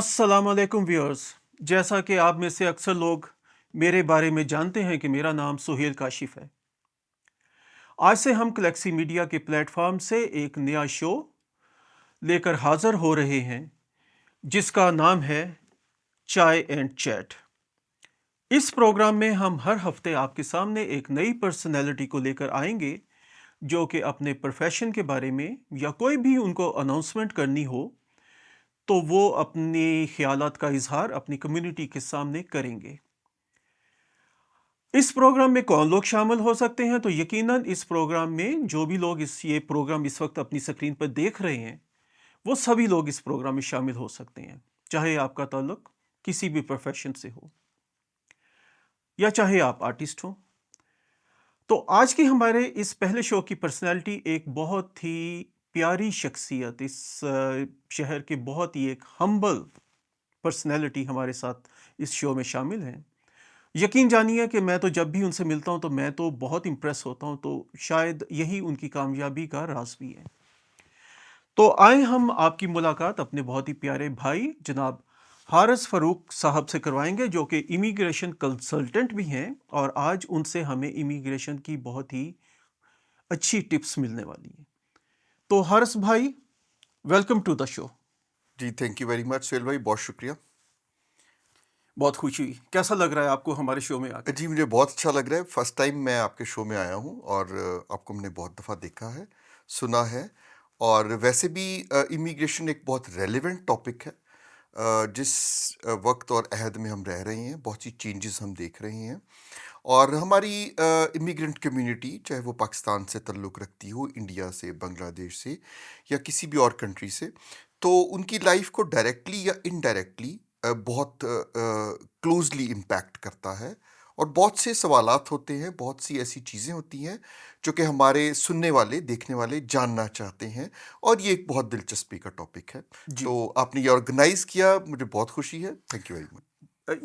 अस्सलाम वालेकुम व्यूअर्स। जैसा कि आप में से अक्सर लोग मेरे बारे में जानते हैं कि मेरा नाम सुहेल काशिफ है। आज से हम कलेक्सी मीडिया के प्लेटफॉर्म से एक नया शो लेकर हाजिर हो रहे हैं जिसका नाम है चाय एंड चैट। इस प्रोग्राम में हम हर हफ्ते आपके सामने एक नई पर्सनैलिटी को लेकर आएंगे जो कि अपने प्रोफेशन के बारे में या कोई भी उनको अनाउंसमेंट करनी हो तो वो अपने ख्यालात का इजहार अपनी कम्युनिटी के सामने करेंगे। इस प्रोग्राम में कौन लोग शामिल हो सकते हैं? तो यकीनन इस प्रोग्राम में जो भी लोग ये प्रोग्राम इस वक्त अपनी स्क्रीन पर देख रहे हैं वो सभी लोग इस प्रोग्राम में शामिल हो सकते हैं, चाहे आपका ताल्लुक किसी भी प्रोफेशन से हो या चाहे आप आर्टिस्ट हो। तो आज की हमारे इस पहले शो की पर्सनैलिटी एक बहुत ही प्यारी शख्सियत, इस शहर के बहुत ही एक हम्बल पर्सनैलिटी हमारे साथ इस शो में शामिल हैं। यकीन जानिए कि मैं तो जब भी उनसे मिलता हूं तो मैं तो बहुत इम्प्रेस होता हूं, तो शायद यही उनकी कामयाबी का राज भी है। तो आए हम आपकी मुलाकात अपने बहुत ही प्यारे भाई जनाब हारिस फ़ारूक साहब से करवाएंगे जो कि इमिग्रेशन कंसल्टेंट भी हैं और आज उनसे हमें इमिग्रेशन की बहुत ही अच्छी टिप्स मिलने वाली हैं। तो हारिस भाई, वेलकम टू द शो। जी, thank you very much Suhail भाई, बहुत शुक्रिया। बहुत खुशी हुई। कैसा लग रहा है आपको हमारे शो में आके? जी, मुझे बहुत अच्छा लग रहा है। फर्स्ट टाइम मैं आपके शो में आया हूँ और आपको मैंने बहुत दफ़ा देखा है, सुना है। और वैसे भी इमिग्रेशन एक बहुत रेलेवेंट टॉपिक है। जिस वक्त और अहद में हम रह रहे हैं, बहुत सी चेंजेस हम देख रहे हैं। और हमारी इमिग्रेंट कम्युनिटी, चाहे वो पाकिस्तान से ताल्लुक़ रखती हो, इंडिया से, बांग्लादेश से या किसी भी और कंट्री से, तो उनकी लाइफ को डायरेक्टली या इनडायरेक्टली बहुत क्लोजली इम्पैक्ट करता है। और बहुत से सवालात होते हैं, बहुत सी ऐसी चीज़ें होती हैं जो कि हमारे सुनने वाले, देखने वाले जानना चाहते हैं। और ये एक बहुत दिलचस्पी का टॉपिक है। जी। तो आपने ये ऑर्गेनाइज़ किया, मुझे बहुत खुशी है। Thank you very much.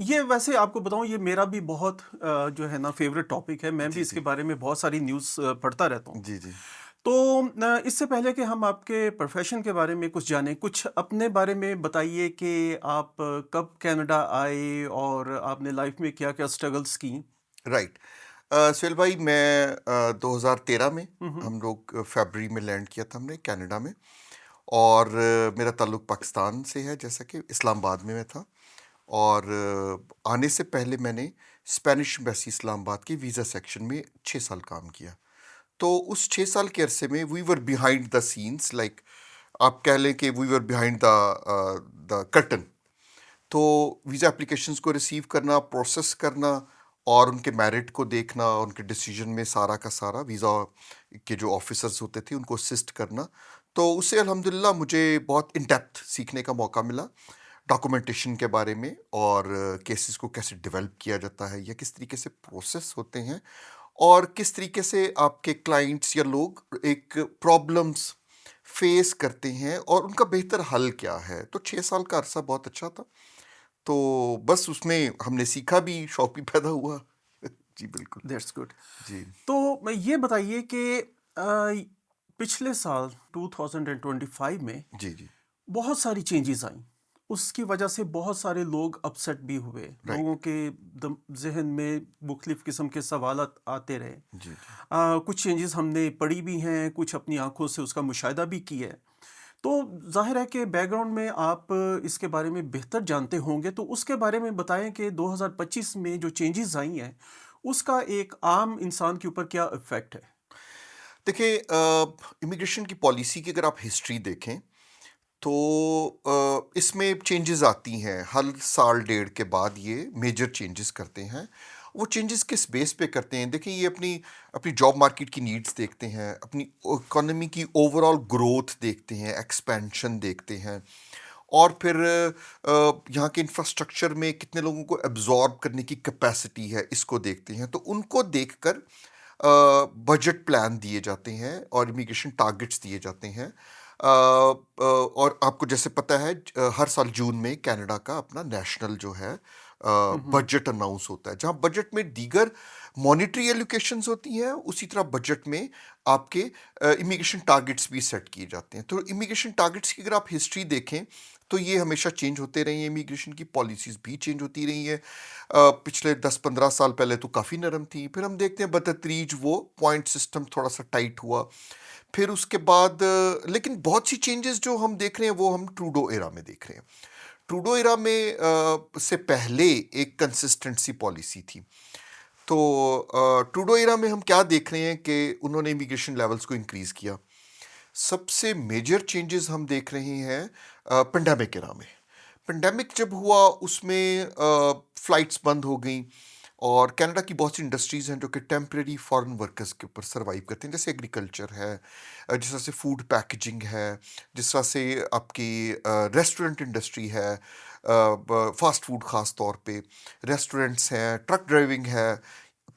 ये वैसे आपको बताऊं, ये मेरा भी बहुत जो है ना फेवरेट टॉपिक है। मैं भी जी, इसके जी। बारे में बहुत सारी न्यूज़ पढ़ता रहता हूं। जी, जी। तो इससे पहले कि हम आपके प्रोफेशन के बारे में कुछ जानें, कुछ अपने बारे में बताइए कि आप कब कनाडा आए और आपने लाइफ में क्या क्या स्ट्रगल्स की। राइट। सुहेल भाई, मैं 2013 में, हम्म। हम लोग फरवरी में लैंड किया था हमने कनाडा में। और मेरा ताल्लुक पाकिस्तान से है, जैसा कि इस्लामाबाद में मैं था। और आने से पहले मैंने स्पेनिश एम्बेसी इस्लामाबाद के वीज़ा सेक्शन में 6 साल काम किया। तो उस 6 साल के अरसे में we were behind the scenes, like आप कह लें कि we were behind the curtain. तो वीज़ा एप्लीकेशंस को रिसीव करना, प्रोसेस करना और उनके मेरिट को देखना, उनके डिसीजन में सारा का सारा वीज़ा के जो ऑफिसर्स होते थे उनको असिस्ट करना। तो उससे अल्हम्दुलिल्लाह मुझे बहुत इन डेप्थ सीखने का मौका मिला, डॉक्यूमेंटेशन के बारे में, और केसेस को कैसे डेवलप किया जाता है या किस तरीके से प्रोसेस होते हैं, और किस तरीके से आपके क्लाइंट्स या लोग एक प्रॉब्लम्स फेस करते हैं और उनका बेहतर हल क्या है। तो 6 साल का अरसा बहुत अच्छा था। तो बस उसमें हमने सीखा भी, शौक भी पैदा हुआ। जी बिल्कुल। That's good. जी, तो मैं ये बताइए कि पिछले साल 2025 में जी, जी। बहुत सारी चेंजेस आई। उसकी वजह से बहुत सारे लोग अपसेट भी हुए। राइट। लोगों के जहन में मुख्तलिफ किस्म के सवाल आते रहे। जी, जी। कुछ चेंजेस हमने पढ़ी भी हैं, कुछ अपनी आंखों से उसका मुशाहिदा भी किया है। तो जाहिर है कि बैकग्राउंड में आप इसके बारे में बेहतर जानते होंगे, तो उसके बारे में बताएं कि 2025 में जो चेंजेस आई हैं उसका एक आम इंसान के ऊपर क्या इफ़ेक्ट है। देखिए, इमिग्रेशन की पॉलिसी की अगर आप हिस्ट्री देखें तो इसमें चेंजेस आती हैं हर साल डेढ़ के बाद। ये मेजर चेंजेस करते हैं। वो चेंजेस किस बेस पे करते हैं? देखिए, ये अपनी अपनी जॉब मार्केट की नीड्स देखते हैं, अपनी इकोनॉमी की ओवरऑल ग्रोथ देखते हैं, एक्सपेंशन देखते हैं, और फिर यहाँ के इंफ्रास्ट्रक्चर में कितने लोगों को एब्जॉर्ब करने की कैपेसिटी है, इसको देखते हैं। तो उनको देखकर बजट प्लान दिए जाते हैं और इमिग्रेशन टारगेट्स दिए जाते हैं। और आपको जैसे पता है, हर साल जून में कनाडा का अपना नेशनल जो है हम्म। बजट अनाउंस होता है, जहाँ बजट में दीगर मॉनिटरी एलोकेशंस होती हैं, उसी तरह बजट में आपके इमिग्रेशन टारगेट्स भी सेट किए जाते हैं। तो इमिग्रेशन टारगेट्स की अगर आप हिस्ट्री देखें तो ये हमेशा चेंज होते रही हैं, इमिग्रेशन की पॉलिसीज़ भी चेंज होती रही हैं। पिछले 10-15 साल पहले तो काफ़ी नरम थी, फिर हम देखते हैं बतदरीज वो पॉइंट सिस्टम थोड़ा-सा टाइट हुआ। फिर उसके बाद लेकिन बहुत सी चेंजेस जो हम देख रहे हैं वो हम ट्रूडो एरा में देख रहे हैं। ट्रूडो एरा में से पहले एक कंसिस्टेंसी पॉलिसी थी। तो ट्रूडो एरा में हम क्या देख रहे हैं कि उन्होंने इमिग्रेशन लेवल्स को इंक्रीज़ किया। सबसे मेजर चेंजेस हम देख रहे हैं पेंडेमिक एरा में। पेंडेमिक जब हुआ उसमें फ्लाइट्स बंद हो गई और कनाडा की बहुत सी इंडस्ट्रीज़ हैं जो कि टेम्परेरी फॉरेन वर्कर्स के ऊपर सर्वाइव करते हैं, जैसे एग्रीकल्चर है, जिस तरह से फूड पैकेजिंग है, जिस तरह से आपकी रेस्टोरेंट इंडस्ट्री है, फास्ट फूड ख़ास तौर पे रेस्टोरेंट्स हैं, ट्रक ड्राइविंग है,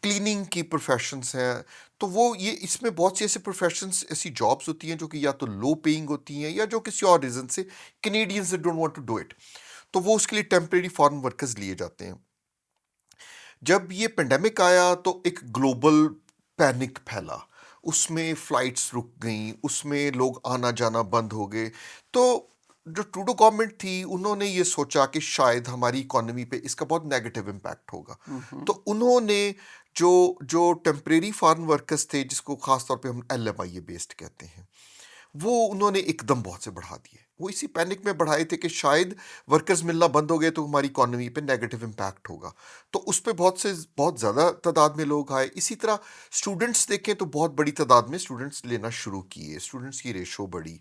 क्लीनिंग की प्रोफेशंस हैं। तो वो ये इसमें बहुत सी ऐसे प्रोफेशंस, ऐसी जॉब्स होती हैं जो कि या तो लो पेइंग होती हैं या जो किसी और रीज़न से Canadians don't want to do it, तो वो उसके लिए टेम्परेरी फॉरेन वर्कर्स लिए जाते हैं। जब ये पेंडेमिक आया तो एक ग्लोबल पैनिक फैला, उसमें फ्लाइट्स रुक गईं, उसमें लोग आना जाना बंद हो गए। तो जो ट्रूडो गवर्नमेंट थी उन्होंने ये सोचा कि शायद हमारी इकोनॉमी पे इसका बहुत नेगेटिव इम्पैक्ट होगा। तो उन्होंने जो जो टेम्परेरी फॉरेन वर्कर्स थे, जिसको खास तौर पे हम LMIA बेस्ड कहते हैं, वो उन्होंने एकदम बहुत से बढ़ा दिए। वो इसी पैनिक में बढ़ाए थे कि शायद वर्कर्स मिलना बंद हो गए तो हमारी इकोनॉमी पे नेगेटिव इम्पैक्ट होगा। तो उस पे बहुत ज़्यादा तादाद में लोग आए। इसी तरह स्टूडेंट्स देखें तो बहुत बड़ी तादाद में स्टूडेंट्स लेना शुरू किए, स्टूडेंट्स की रेशो बढ़ी।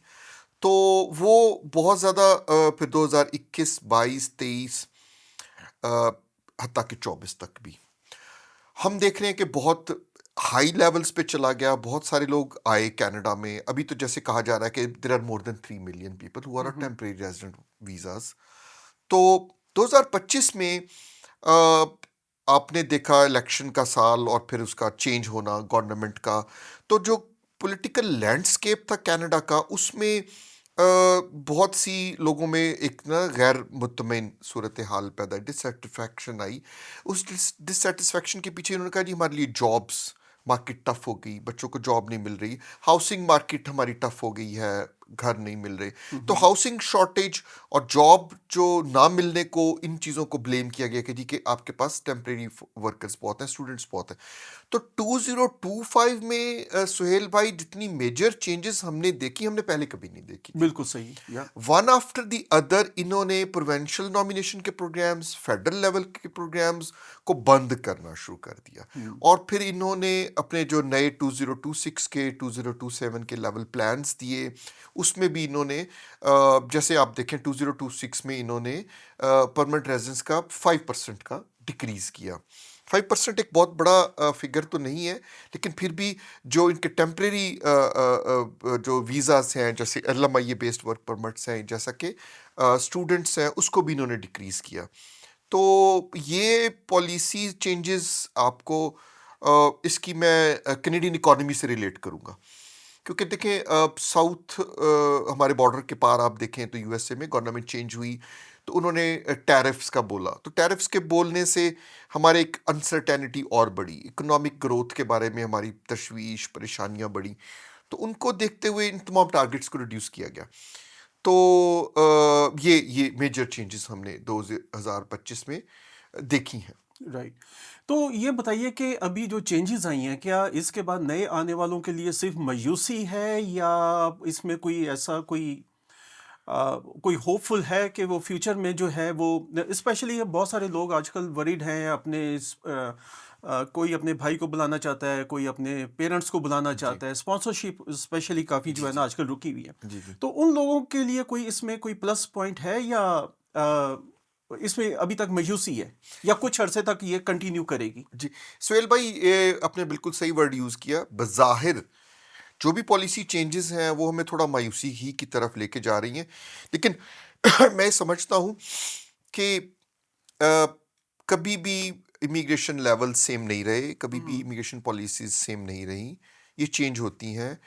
तो वो बहुत ज़्यादा फिर 2021, 22, 23 हत्ता कि 24 तक भी हम देख रहे हैं कि बहुत हाई लेवल्स पे चला गया। बहुत सारे लोग आए कनाडा में। अभी तो जैसे कहा जा रहा है कि there are more than 3 million people who are on temporary resident visas. तो 2025 में अ, आपने देखा इलेक्शन का साल और फिर उसका चेंज होना गवर्नमेंट का। तो जो पॉलिटिकल लैंडस्केप था कनाडा का, उसमें बहुत सी लोगों में एक ना गैर मुतमईन सूरत हाल पैदा, डिससेटिस्फैक्शन आई। उस डिससेटिस्फैक्शन के पीछे उन्होंने कहा जी हमारे लिए जॉब्स मार्केट टफ हो गई, बच्चों को जॉब नहीं मिल रही, हाउसिंग मार्केट हमारी टफ हो गई है, घर नहीं मिल रहे। तो हाउसिंग शॉर्टेज और जॉब जो ना मिलने को, इन चीज़ों को ब्लेम किया गया कि जी कि आपके पास टेम्परेरी वर्कर्स बहुत हैं, स्टूडेंट्स बहुत हैं। तो 2025 में सुहेल भाई, जितनी मेजर चेंजेस हमने देखी, हमने पहले कभी नहीं देखी थी। बिल्कुल सही या वन आफ्टर द अदर इन्होंने प्रोविंशियल नॉमिनेशन के प्रोग्राम्स, फेडरल लेवल के प्रोग्राम्स को बंद करना शुरू कर दिया। और फिर इन्होंने अपने जो नए 2026 के 2027 के लेवल प्लान्स दिए, उसमें भी इन्होंने जैसे आप देखें 2026 में इन्होंने परमानेंट रेजिडेंस का 5% का डिक्रीज किया। 5% एक बहुत बड़ा फिगर तो नहीं है, लेकिन फिर भी जो इनके टेम्परेरी जो वीज़ास हैं, जैसे LMIA बेस्ड वर्क परमिट्स हैं, जैसा कि स्टूडेंट्स हैं, उसको भी इन्होंने डिक्रीज़ किया। तो ये पॉलिसी चेंजेस आपको इसकी मैं कैनेडियन इकोनॉमी से रिलेट करूँगा, क्योंकि देखें साउथ हमारे बॉर्डर के पार आप देखें तो USA में गवर्नमेंट चेंज हुई, तो उन्होंने टैरिफ्स का बोला। तो टैरिफ्स के बोलने से हमारे एक अनसर्टेनिटी और बढ़ी, इकोनॉमिक ग्रोथ के बारे में हमारी तशवीश, परेशानियां बढ़ी। तो उनको देखते हुए इन तमाम टारगेट्स को रिड्यूस किया गया। तो ये मेजर चेंजेस हमने 2025 में देखी हैं। राइट। तो ये बताइए कि अभी जो चेंजेस आई हैं, क्या इसके बाद नए आने वालों के लिए सिर्फ मायूसी है, या इसमें कोई ऐसा कोई होपफुल है कि वो फ्यूचर में जो है वो, स्पेशली बहुत सारे लोग आजकल वरीड हैं कोई अपने भाई को बुलाना चाहता है, कोई अपने पेरेंट्स को बुलाना जी चाहता है, स्पॉन्सरशिप स्पेशली काफ़ी जो जी है ना जी आजकल रुकी हुई है। जी जी तो उन लोगों के लिए कोई इसमें कोई प्लस पॉइंट है, या इसमें अभी तक मायूसी है, या कुछ अरसे तक ये कंटिन्यू करेगी? जी सुहेल भाई, ये आपने बिल्कुल सही वर्ड यूज़ किया। बज़ाहिर जो भी पॉलिसी चेंजेस हैं वो हमें थोड़ा मायूसी ही की तरफ लेके जा रही हैं, लेकिन मैं समझता हूँ कि अ, कभी भी इमिग्रेशन लेवल सेम नहीं रहे, कभी भी इमिग्रेशन पॉलिसीज सेम नहीं रही, ये चेंज होती हैं।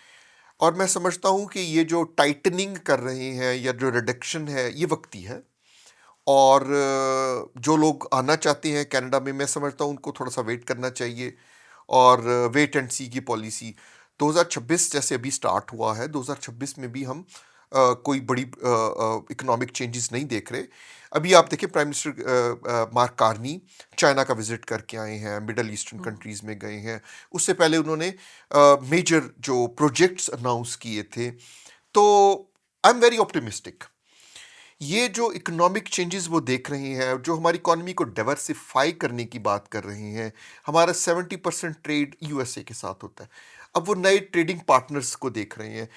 और मैं समझता हूँ कि ये जो टाइटनिंग कर रहे हैं या जो रिडक्शन है, ये वक्ती है। और जो लोग आना चाहते हैं कनाडा में, मैं समझता हूँ उनको थोड़ा सा वेट करना चाहिए। और वेट एंड सी की पॉलिसी 2026 जैसे अभी स्टार्ट हुआ है, 2026 में भी हम कोई बड़ी इकोनॉमिक चेंजेस नहीं देख रहे। अभी आप देखिए prime minister mark Carney China का विजिट करके आए हैं, मिडल ईस्टर्न कंट्रीज़ में गए हैं। उससे पहले उन्होंने मेजर जो प्रोजेक्ट्स अनाउंस किए थे। तो आई एम वेरी ऑप्टिमिस्टिक। ये जो इकोनॉमिक चेंजेस वो देख रहे हैं, जो हमारी इकोनॉमी को डाइवर्सिफाई करने की बात कर रहे हैं। हमारा 70% ट्रेड यूएसए के साथ होता है। अब वो नए ट्रेडिंग पार्टनर्स को देख रहे हैं,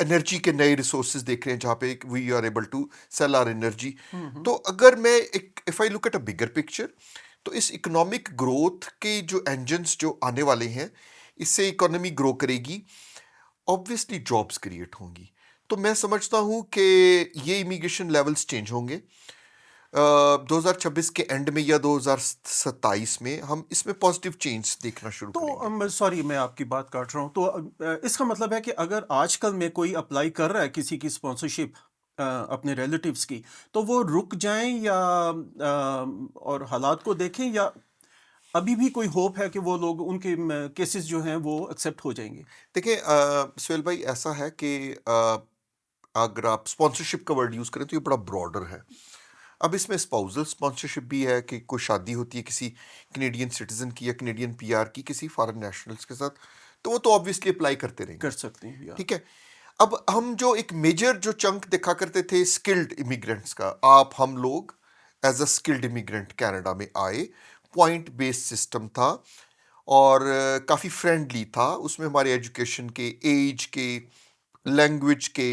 एनर्जी के नए रिसोर्सेज देख रहे हैं जहाँ पे we are able to sell our energy. तो अगर मैं एक if I look at a bigger picture, तो इस इकोनॉमिक ग्रोथ के जो इंजन्स जो आने वाले हैं, इससे इकोनॉमी ग्रो करेगी, ऑब्वियसली जॉब्स क्रिएट होंगी। तो मैं समझता हूँ कि ये इमिग्रेशन लेवल्स चेंज होंगे 2026 के एंड में या 2027 में हम इसमें पॉजिटिव चेंज देखना शुरू करेंगे। तो सॉरी मैं आपकी बात काट रहा हूँ। तो इसका मतलब है कि अगर आजकल में कोई अप्लाई कर रहा है किसी की स्पॉन्सरशिप अपने रिलेटिव्स की, तो वो रुक जाएं या और हालात को देखें, या अभी भी कोई होप है कि वो लोग उनके केसेस जो हैं वो एक्सेप्ट हो जाएंगे? देखिए सुहेल भाई, ऐसा है कि अगर आप स्पॉन्सरशिप का वर्ड यूज़ करें तो ये बड़ा ब्रॉडर है। अब इसमें स्पाउसल स्पॉन्सरशिप भी है कि कोई शादी होती है किसी कनेडियन सिटीजन की या कनेडियन पीआर की किसी फॉरेन नेशनल्स के साथ, तो वो तो ऑब्वियसली अप्लाई करते कर रहेंगे। सकते हैं या? ठीक है। अब हम जो एक मेजर जो चंक दिखा करते थे स्किल्ड इमिग्रेंट्स का, आप हम लोग as a skilled immigrant Canada में आए, पॉइंट बेस्ड सिस्टम था और काफ़ी फ्रेंडली था। उसमें हमारे एजुकेशन के, एज के, लैंग्वेज के,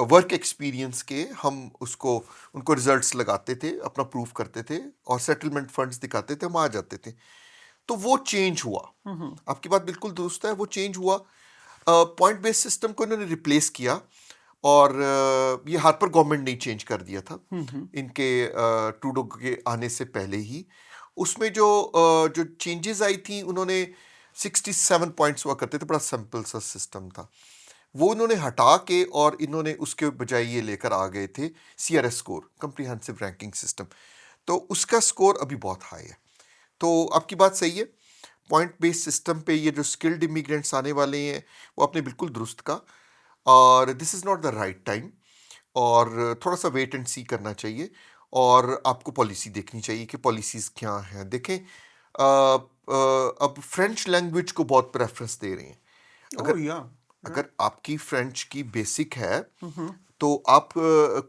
वर्क एक्सपीरियंस के हम उसको उनको रिजल्ट्स लगाते थे, अपना प्रूफ करते थे और सेटलमेंट फंड्स दिखाते थे, हम आ जाते थे। तो वो चेंज हुआ। आपकी बात बिल्कुल दुरुस्त है, वो चेंज हुआ। पॉइंट बेस्ड सिस्टम को इन्होंने रिप्लेस किया और ये हार्पर गवर्नमेंट ने चेंज कर दिया था इनके ट्रूडो के आने से पहले ही। उसमें जो चेंजेस आई थी, उन्होंने 67 पॉइंट्स हुआ करते थे, बड़ा सिंपल सा सिस्टम था, वो उन्होंने हटा के और इन्होंने उसके बजाय ये लेकर आ गए थे CRS score, comprehensive ranking system. तो उसका स्कोर अभी बहुत हाई है। तो आपकी बात सही है, पॉइंट बेस्ड सिस्टम पे ये जो स्किल्ड इमिग्रेंट्स आने वाले हैं वो आपने बिल्कुल दुरुस्त कहा, और this is not the right time, और थोड़ा सा वेट एंड सी करना चाहिए और आपको पॉलिसी देखनी चाहिए कि पॉलिसीज़ क्या हैं। देखें अब फ्रेंच लैंग्वेज को बहुत प्रेफरेंस दे रहे हैं। ओह अगर या, अगर आपकी फ्रेंच की बेसिक है राइट। तो आप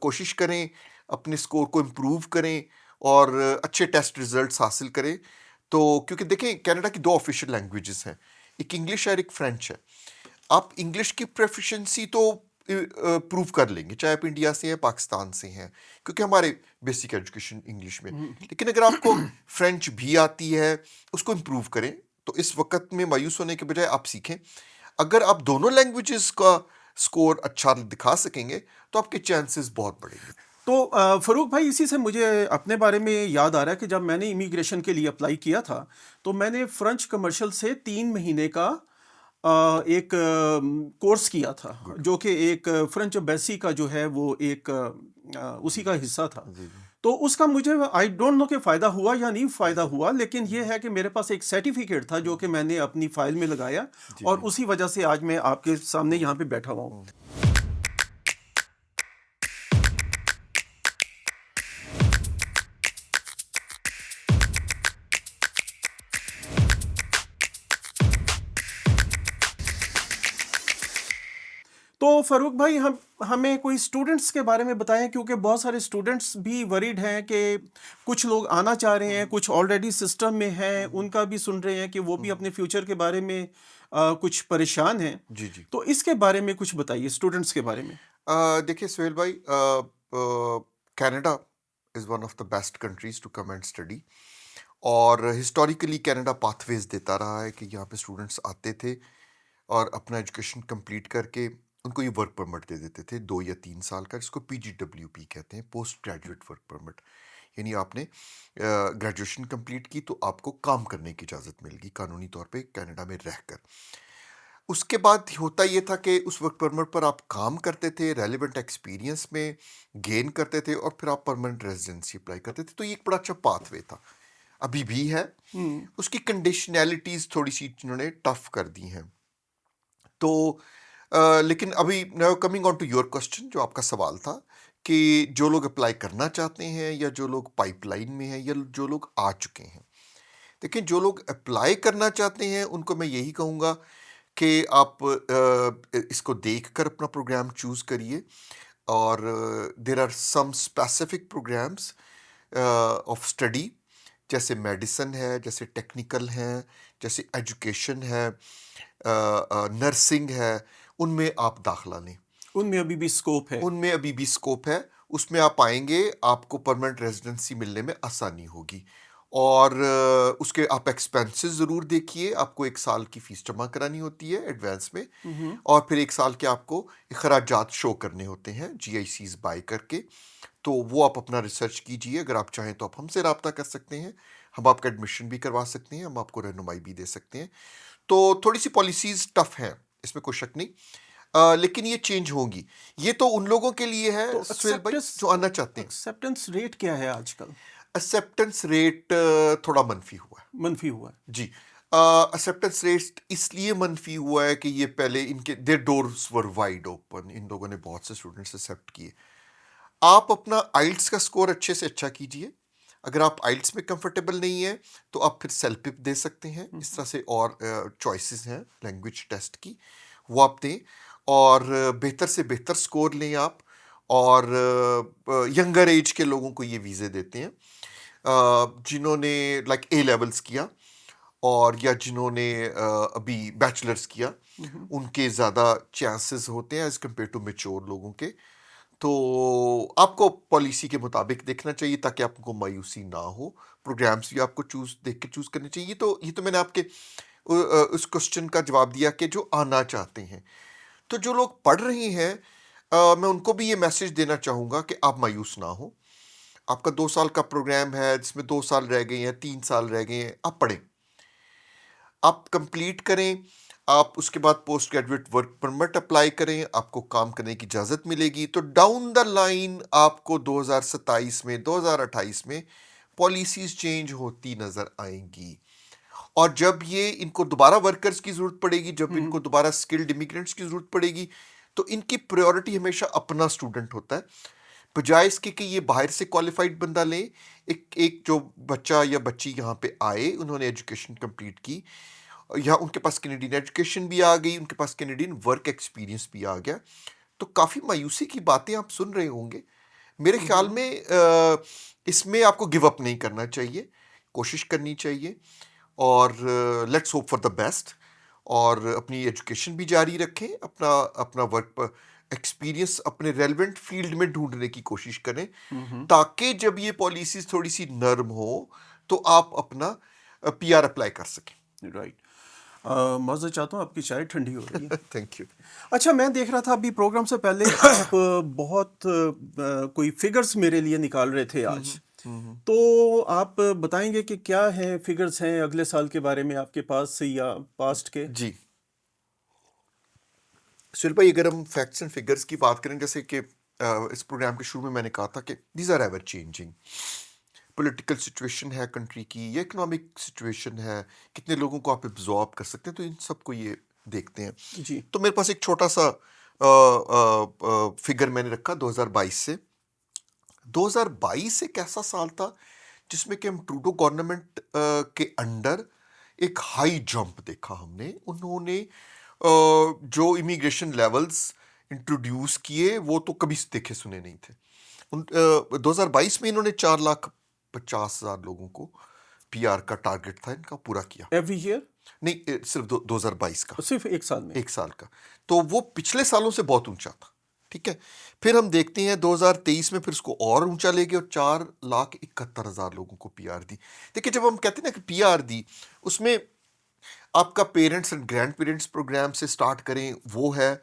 कोशिश करें अपने स्कोर को इम्प्रूव करें और अच्छे टेस्ट रिजल्ट्स हासिल करें। तो क्योंकि देखें कनाडा की दो ऑफिशियल लैंग्वेजेस हैं, एक इंग्लिश है और एक फ्रेंच है। आप इंग्लिश की प्रोफिशिएंसी तो प्रूव कर लेंगे चाहे आप इंडिया से हैं पाकिस्तान से हैं, क्योंकि हमारे बेसिक एजुकेशन इंग्लिश में। लेकिन अगर आपको फ्रेंच भी आती है, उसको इम्प्रूव करें। तो इस वक्त में मायूस होने के बजाय आप सीखें। अगर आप दोनों लैंग्वेजेस का स्कोर अच्छा दिखा सकेंगे तो आपके चांसेस बहुत बढ़ेंगे। तो फ़रूक भाई, इसी से मुझे अपने बारे में याद आ रहा है कि जब मैंने इमिग्रेशन के लिए अप्लाई किया था, तो मैंने फ्रेंच कमर्शियल से 3 महीने का एक कोर्स किया था, गुड। जो कि एक फ्रेंच एम्बेसी का जो है वो एक उसी का हिस्सा था। जी जी तो उसका मुझे आई डोंट नो कि फ़ायदा हुआ या नहीं फ़ायदा हुआ, लेकिन ये है कि मेरे पास एक सर्टिफिकेट था जो कि मैंने अपनी फ़ाइल में लगाया, जी और जी। उसी वजह से आज मैं आपके सामने यहाँ पे बैठा हुआ हूँ। तो फ़रूक भाई, हम हमें कोई स्टूडेंट्स के बारे में बताएं, क्योंकि बहुत सारे स्टूडेंट्स भी वरीड हैं कि कुछ लोग आना चाह रहे हैं, कुछ ऑलरेडी सिस्टम में हैं, उनका भी सुन रहे हैं कि वो भी अपने फ्यूचर के बारे में कुछ परेशान हैं। जी जी। तो इसके बारे में कुछ बताइए, स्टूडेंट्स के बारे में। देखिए सुहेल भाई, Canada is one of the best countries to come and study, और हिस्टोरिकली कनाडा पाथवेज देता रहा है कि यहाँ पे स्टूडेंट्स आते थे और अपना एजुकेशन कंप्लीट करके उनको ये वर्क परमिट दे देते थे 2 या 3 साल का, जिसको पीजीडब्ल्यूपी कहते हैं, पोस्ट ग्रेजुएट वर्क परमिट। यानी आपने ग्रेजुएशन कंप्लीट की तो आपको काम करने की इजाज़त मिलेगी कानूनी तौर पे कनाडा में रहकर। उसके बाद होता ये था कि उस वर्क परमिट पर आप काम करते थे, रेलिवेंट एक्सपीरियंस में गेन करते थे और फिर आप परमानेंट रेजिडेंसी अप्लाई करते थे। तो ये एक बड़ा अच्छा पाथवे था, अभी भी है। उसकी कंडीशनैलिटीज़ थोड़ी सी इन्होंने टफ कर दी हैं। तो लेकिन अभी now coming on to your question, जो आपका सवाल था कि जो लोग अप्लाई करना चाहते हैं या जो लोग पाइपलाइन में हैं या जो लोग आ चुके हैं। देखिए, जो लोग अप्लाई करना चाहते हैं उनको मैं यही कहूँगा कि आप इसको देखकर अपना प्रोग्राम चूज़ करिए। और there are some specific programs of study, जैसे मेडिसिन है, जैसे टेक्निकल हैं, जैसे एजुकेशन है, नर्सिंग है, उनमें आप दाखला लें। उनमें अभी भी स्कोप है। उनमें अभी भी स्कोप है, उसमें आप आएंगे, आपको परमानेंट रेजिडेंसी मिलने में आसानी होगी। और उसके आप एक्सपेंसेस ज़रूर देखिए, आपको 1 साल की फ़ीस जमा करानी होती है एडवांस में, हम्म। और फिर 1 साल के आपको अखराजात शो करने होते हैं GICs बाय करके। तो वो आप अपना रिसर्च कीजिए, अगर आप चाहें तो आप हमसे रब्ता कर सकते हैं, हम आपका एडमिशन भी करवा सकते हैं, हम आपको रहनुमाई भी दे सकते हैं। तो थोड़ी सी पॉलिसीज़ टफ हैं, इसमें कोई शक नहीं, लेकिन ये चेंज होंगी। ये तो उन लोगों के लिए है तो सुहेल भाई जो आना चाहते हैं। एक्सेप्टेंस रेट क्या है आजकल? एक्सेप्टेंस रेट थोड़ा मनफी हुआ है मनफी हुआ है। जी। एक्सेप्टेंस रेट इसलिए मनफी हुआ है कि ये पहले इनके their doors were wide open, इन लोगों ने बहुत से स्टूडेंट्स एक्सेप्ट किए। आप अपना आइल्स का स्कोर अच्छे से अच्छा कीजिए। अगर आप आइल्स में कंफर्टेबल नहीं है तो आप फिर सेल्पिप दे सकते हैं। इस तरह से और चॉइसेस हैं लैंग्वेज टेस्ट की, वो आप दें, और बेहतर से बेहतर स्कोर लें आप। और यंगर एज के लोगों को ये वीज़े देते हैं, जिन्होंने लाइक ए लेवल्स किया और या जिन्होंने अभी बैचलर्स किया, उनके ज़्यादा चांसेस होते हैं एज़ कम्पेयर टू मेच्योर लोगों के। तो आपको पॉलिसी के मुताबिक देखना चाहिए ताकि आपको मायूसी ना हो। प्रोग्राम्स भी आपको देख के चूज़ करने चाहिए। तो ये तो मैंने आपके उस क्वेश्चन का जवाब दिया कि जो आना चाहते हैं। तो जो लोग पढ़ रहे हैं, मैं उनको भी ये मैसेज देना चाहूँगा कि आप मायूस ना हो। आपका 2 साल का प्रोग्राम है जिसमें 2 साल रह गए हैं, 3 साल रह गए हैं, आप पढ़ें, आप कंप्लीट करें। आप उसके बाद post graduate work permit apply करें, आपको काम करने की इजाज़त मिलेगी। तो डाउन द लाइन आपको 2027 में, 2028 में पॉलिसीज़ चेंज होती नज़र आएंगी। और जब ये इनको दोबारा वर्कर्स की ज़रूरत पड़ेगी, जब इनको दोबारा स्किल्ड इमिग्रेंट्स की ज़रूरत पड़ेगी, तो इनकी प्रायोरिटी हमेशा अपना स्टूडेंट होता है, बजाय इसके कि ये बाहर से क्वालिफाइड बंदा लें। एक एक जो बच्चा या बच्ची यहाँ पे आए, उन्होंने एजुकेशन कंप्लीट की, या उनके पास कैनेडियन एजुकेशन भी आ गई, उनके पास कैनेडियन वर्क एक्सपीरियंस भी आ गया, तो काफ़ी मायूसी की बातें आप सुन रहे होंगे। मेरे ख्याल में इसमें आपको गिव अप नहीं करना चाहिए, कोशिश करनी चाहिए, और let's hope for the best. और अपनी एजुकेशन भी जारी रखें, अपना अपना वर्क एक्सपीरियंस अपने रेलेवेंट फील्ड में ढूंढने की कोशिश करें, ताकि जब ये पॉलिसीज थोड़ी सी नर्म हो तो आप अपना PR अप्लाई कर सकें। राइट। माजर चाहता हूँ, आपकी चाय ठंडी हो रही है। Thank you. अच्छा, मैं देख रहा था अभी प्रोग्राम से पहले आप बहुत कोई फिगर्स मेरे लिए निकाल रहे थे आज। तो आप बताएंगे कि क्या है फिगर्स हैं अगले साल के बारे में आपके पास या पास्ट के? जी सुहेल भाई, अगर हम फैक्ट्स एंड फिगर्स की बात करें, जैसे कि इस प्रोग्राम के शुरू में मैंने कहा था कि these are ever changing. Political situation है कंट्री की, या इकोनॉमिक सिचुएशन है, कितने लोगों को आप एब्जॉर्ब कर सकते हैं, तो इन सबको ये देखते हैं। जी। तो मेरे पास एक छोटा सा फिगर मैंने रखा 2022 से। 2022 एक ऐसा साल था जिसमें कि हम ट्रूडो गवर्नमेंट के अंडर एक हाई जंप देखा हमने। उन्होंने जो इमिग्रेशन लेवल्स इंट्रोड्यूस किए वो तो कभी देखे सुने नहीं थे। 2022 में इन्होंने 4,50,000 लोगों को PR का टारगेट था इनका, पूरा किया। Every year? नहीं, सिर्फ 2022 का, सिर्फ एक साल में? 1 साल का। तो वो पिछले सालों से बहुत ऊंचा था, ठीक है। फिर हम देखते हैं 2023 में फिर उसको और ऊंचा ले गए और 4,71,000 लोगों को PR दी। देखिए, जब हम कहते हैं ना कि PR दी, उसमें आपका parents and grandparents program से स्टार्ट करें, वो है,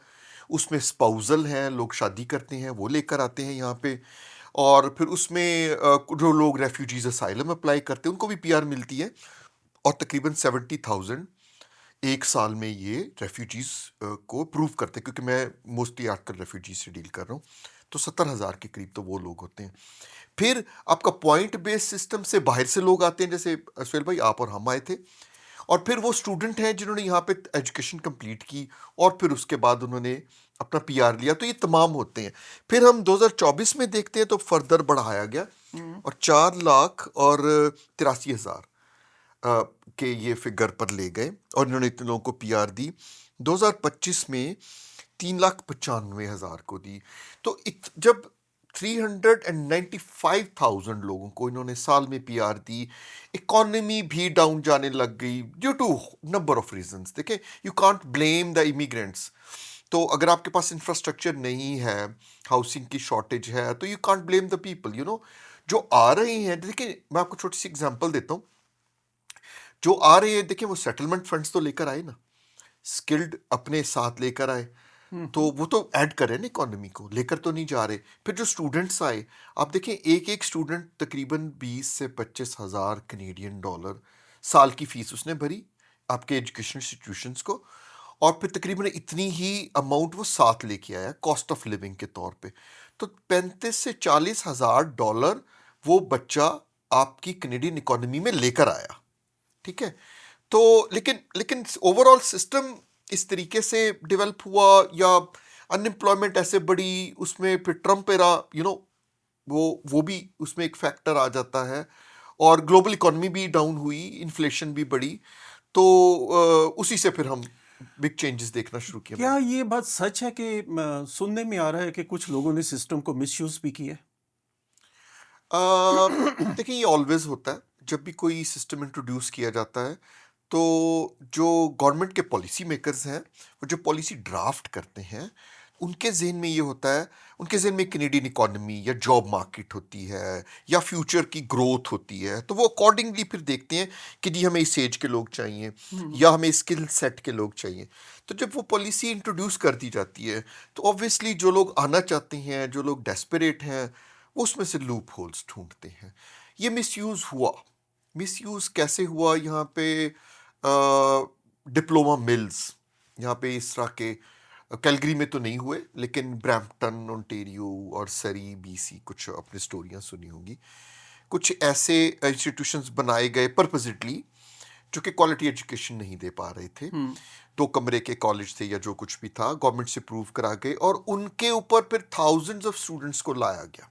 उसमें स्पाउजल हैं, लोग शादी करते हैं, वो लेकर आते हैं यहाँ पे, और फिर उसमें जो लोग रेफ्यूजीज असाइलम अप्लाई करते हैं उनको भी PR मिलती है, और तकरीबन 70,000 एक साल में ये रेफ्यूजीज को अप्रूव करते हैं, क्योंकि मैं मोस्टली आजकल रेफ्यूजीज से डील कर रहा हूँ। तो 70,000 के करीब तो वो लोग होते हैं। फिर आपका पॉइंट बेस्ड सिस्टम से बाहर से लोग आते हैं, जैसे सुहेल भाई आप और हम आए थे, और फिर वो स्टूडेंट हैं जिन्होंने यहाँ पे एजुकेशन कंप्लीट की और फिर उसके बाद उन्होंने अपना पीआर लिया, तो ये तमाम होते हैं। फिर हम 2024 में देखते हैं तो फर्दर बढ़ाया गया और 4,83,000 के ये फिगर पर ले गए और इन्होंने इतने लोगों को पीआर दी। 2025 में 3,95,000 को दी। तो जब 395,000 लोगों को इन्होंने साल में पीआर दी, इकोनॉमी भी डाउन जाने लग गई due to number of reasons. देखिए, you can't blame the immigrants. तो अगर आपके पास इंफ्रास्ट्रक्चर नहीं है, हाउसिंग की शॉर्टेज है, तो you can't blame the people, जो आ रहे हैं। देखिए, मैं आपको छोटी सी एग्जांपल देता हूँ। जो आ रहे हैं, देखिए, वो सेटलमेंट फंड्स तो लेकर आए ना, स्किल्ड अपने साथ लेकर आए, तो वो तो ऐड करें ना इकोनॉमी को, लेकर तो नहीं जा रहे। फिर जो स्टूडेंट्स आए, आप देखें, एक एक स्टूडेंट तकरीबन 20 से 25,000 कनेडियन डॉलर साल की फीस उसने भरी आपके एजुकेशन इंस्टीट्यूशंस को, और फिर तकरीबन इतनी ही अमाउंट वो साथ लेके आया कॉस्ट ऑफ लिविंग के तौर पे। तो 35 से 40,000 डॉलर वो बच्चा आपकी कनेडियन इकोनॉमी में लेकर आया। ठीक है। तो लेकिन ओवरऑल सिस्टम इस तरीके से डेवलप हुआ, या अनएम्प्लॉयमेंट ऐसे बढ़ी, उसमें फिर ट्रम्प एरा, वो भी उसमें एक फैक्टर आ जाता है, और ग्लोबल इकोनॉमी भी डाउन हुई, इन्फ्लेशन भी बढ़ी, तो उसी से फिर हम बिग चेंजेस देखना शुरू किया। क्या ये बात सच है कि सुनने में आ रहा है कि कुछ लोगों ने सिस्टम को मिसयूज भी किया है? देखिए, ये ऑलवेज होता है जब भी कोई सिस्टम इंट्रोड्यूस किया जाता है। तो जो गवर्नमेंट के पॉलिसी मेकर्स हैं, वो जो पॉलिसी ड्राफ्ट करते हैं, उनके जहन में ये होता है, उनके जहन में कनेडियन इकोनॉमी या जॉब मार्केट होती है, या फ्यूचर की ग्रोथ होती है, तो वो अकॉर्डिंगली फिर देखते हैं कि जी हमें इस एज के लोग चाहिए, या हमें स्किल सेट के लोग चाहिए। तो जब वो पॉलिसी इंट्रोड्यूस कर दी जाती है, तो ऑब्वियसली जो लोग आना चाहते हैं, जो लोग डेस्परेट हैं, वो उसमें से लूप होल्स ढूंढते हैं। ये मिसयूज़ हुआ। मिसयूज़ कैसे हुआ? यहाँ पे डिप्लोमा मिल्स, यहाँ पे इस तरह के, कैलगरी में तो नहीं हुए, लेकिन ब्रैम्पटन, ओंटारियो और सरी, बीसी, कुछ अपनी स्टोरियाँ सुनी होंगी। कुछ ऐसे इंस्टीट्यूशंस बनाए गए पर्पजिटली, जो कि क्वालिटी एजुकेशन नहीं दे पा रहे थे। 2 कमरे के कॉलेज थे या जो कुछ भी था, गवर्नमेंट से प्रूव करा गए, और उनके ऊपर फिर थाउजेंड्स ऑफ स्टूडेंट्स को लाया गया।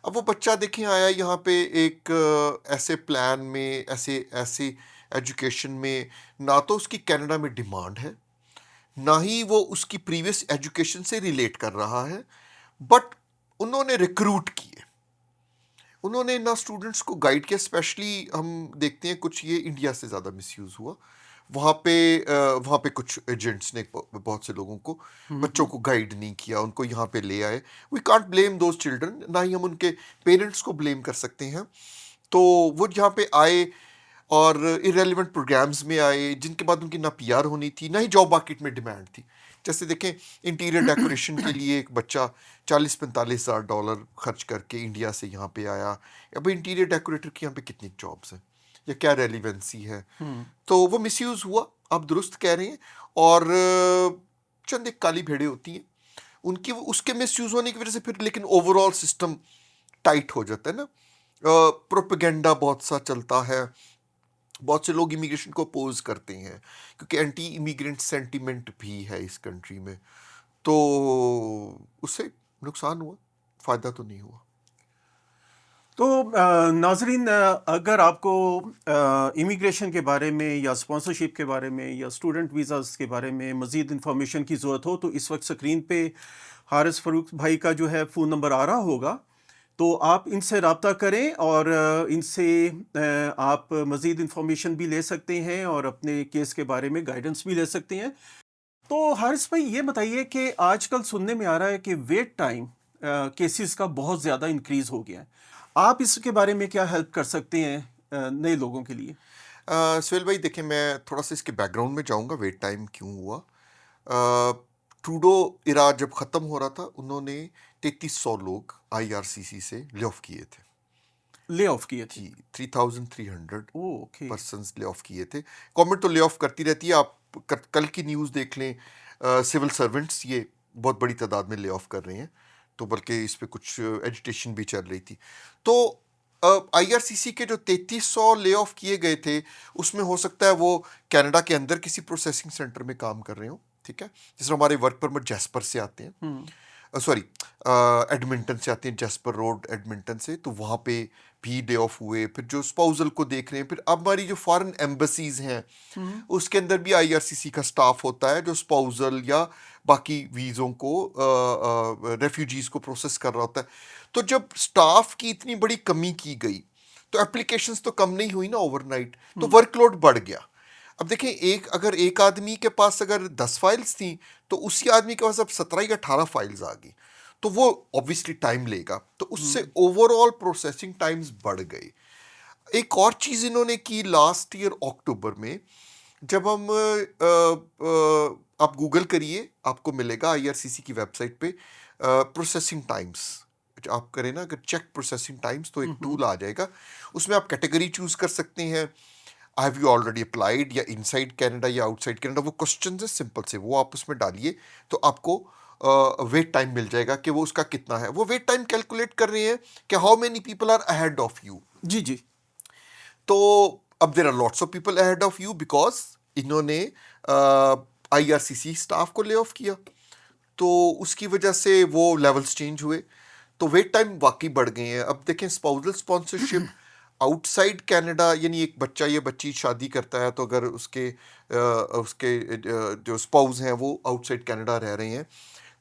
अब वो बच्चा देखें आया यहाँ पे एक ऐसे प्लान में, ऐसे ऐसे एजुकेशन में, ना तो उसकी कनाडा में डिमांड है, ना ही वो उसकी प्रीवियस एजुकेशन से रिलेट कर रहा है, बट उन्होंने रिक्रूट किए, उन्होंने ना स्टूडेंट्स को गाइड किया। स्पेशली हम देखते हैं कुछ ये इंडिया से ज़्यादा मिसयूज़ हुआ। वहाँ पे कुछ एजेंट्स ने बहुत से लोगों को, बच्चों को गाइड नहीं किया, उनको यहाँ पे ले आए। We can't blame those children, ना ही हम उनके पेरेंट्स को ब्लेम कर सकते हैं। तो वो यहाँ पे आए और इरेलीवेंट प्रोग्राम्स में आए, जिनके बाद उनकी ना पीआर होनी थी, ना ही जॉब मार्केट में डिमांड थी। जैसे देखें, इंटीरियर डेकोरेशन के लिए एक बच्चा 40-45 हज़ार डॉलर खर्च करके इंडिया से यहाँ पे आया। अब इंटीरियर डेकोरेटर की यहाँ पे कितनी जॉब्स हैं, या क्या रेलिवेंसी है? तो वो मिसयूज़ हुआ, आप दुरुस्त कह रहे हैं। और चंद एक काली भेड़ें होती हैं, उनकी उसके मिसयूज़ होने की वजह से फिर लेकिन ओवरऑल सिस्टम टाइट हो जाता है ना। प्रोपेगेंडा बहुत सा चलता है, बहुत से लोग इमिग्रेशन को अपोज करते हैं, क्योंकि एंटी इमिग्रेंट सेंटिमेंट भी है इस कंट्री में। तो उससे नुकसान हुआ, फ़ायदा तो नहीं हुआ। तो नाजरीन, अगर आपको इमिग्रेशन के बारे में या स्पॉन्सरशिप के बारे में या स्टूडेंट वीज़ाज़ के बारे में मज़ीद इंफॉर्मेशन की ज़रूरत हो, तो इस वक्त स्क्रीन पे हारिस फ़ारूक भाई का जो है फ़ोन नंबर आ रहा होगा, तो आप इनसे रब्ता करें और इनसे आप मज़ीद इंफॉर्मेशन भी ले सकते हैं और अपने केस के बारे में गाइडेंस भी ले सकते हैं। तो हारिस भाई, ये बताइए कि आजकल सुनने में आ रहा है कि वेट टाइम केसेस का बहुत ज़्यादा इंक्रीज़ हो गया है। आप इसके बारे में क्या हेल्प कर सकते हैं नए लोगों के लिए? सुहेल भाई, देखिए, मैं थोड़ा सा इसके बैकग्राउंड में जाऊंगा, वेट टाइम क्यों हुआ। ट्रूडो इरा जब ख़त्म हो रहा था, उन्होंने 3300 लोग आईआरसीसी से ले ऑफ किए थे। ले ऑफ किए थे? जी, 3,300 ओके। पर्सन्स ले ऑफ किए थे। गवर्नमेंट तो ले ऑफ करती रहती है, आप कल की न्यूज़ देख लें, सिविल सर्वेंट्स ये बहुत बड़ी तादाद में ले ऑफ कर रहे हैं, तो बल्कि इस पे कुछ एजिटेशन भी चल रही थी। तो आईआरसीसी के जो 3300 ले ऑफ किए गए थे, उसमें हो सकता है वो कनाडा के अंदर किसी प्रोसेसिंग सेंटर में काम कर रहे हो, ठीक है, जिस तरह हमारे वर्क परमिट जैस्पर से आते हैं, सॉरी एडमिंटन से आते हैं, जैस्पर रोड एडमिंटन से, तो वहाँ पे भी डे ऑफ हुए। फिर जो स्पाउसल को देख रहे हैं, फिर अब हमारी जो फॉरेन एम्बेसीज हैं उसके अंदर भी आईआरसीसी का स्टाफ होता है जो स्पाउसल या बाकी वीज़ों को रेफ्यूजीज को प्रोसेस कर रहा होता है। तो जब स्टाफ की इतनी बड़ी कमी की गई तो एप्लीकेशंस तो कम नहीं हुई ना ओवरनाइट, तो वर्कलोड बढ़ गया। अब देखें, अगर एक आदमी के पास अगर 10 फाइल्स थी तो उसी आदमी के पास अब 17 या 18 फाइल्स आ गई, तो वो ऑब्वियसली टाइम लेगा, तो उससे ओवरऑल प्रोसेसिंग टाइम्स बढ़ गए। एक और चीज़ इन्होंने की लास्ट ईयर अक्टूबर में, जब हम आप गूगल करिए, आपको मिलेगा आईआरसीसी की वेबसाइट पे प्रोसेसिंग टाइम्स। आप करें ना अगर चेक प्रोसेसिंग टाइम्स, तो एक टूल आ जाएगा, उसमें आप कैटेगरी चूज कर सकते हैं, हैव यू ऑलरेडी अप्लाइड या इनसाइड कनाडा या आउटसाइड कनाडा। वो क्वेश्चन है सिंपल से, वो आप उसमें डालिए तो आपको वेट टाइम मिल जाएगा कि वो उसका कितना है। वो वेट टाइम कैलकुलेट कर रहे हैं कि how many people are ahead of you. जी जी। तो अब there are lots of people ahead of you because इन्होंने आईआरसीसी स्टाफ को ले ऑफ किया, तो उसकी वजह से वो लेवल्स चेंज हुए, तो वेट टाइम वाकई बढ़ गए हैं। अब देखें, स्पाउसल स्पॉन्सरशिप आउटसाइड कनाडा, यानी एक बच्चा या बच्ची शादी करता है, तो अगर उसके जो स्पाउस हैं वो आउटसाइड कनाडा रह रहे हैं,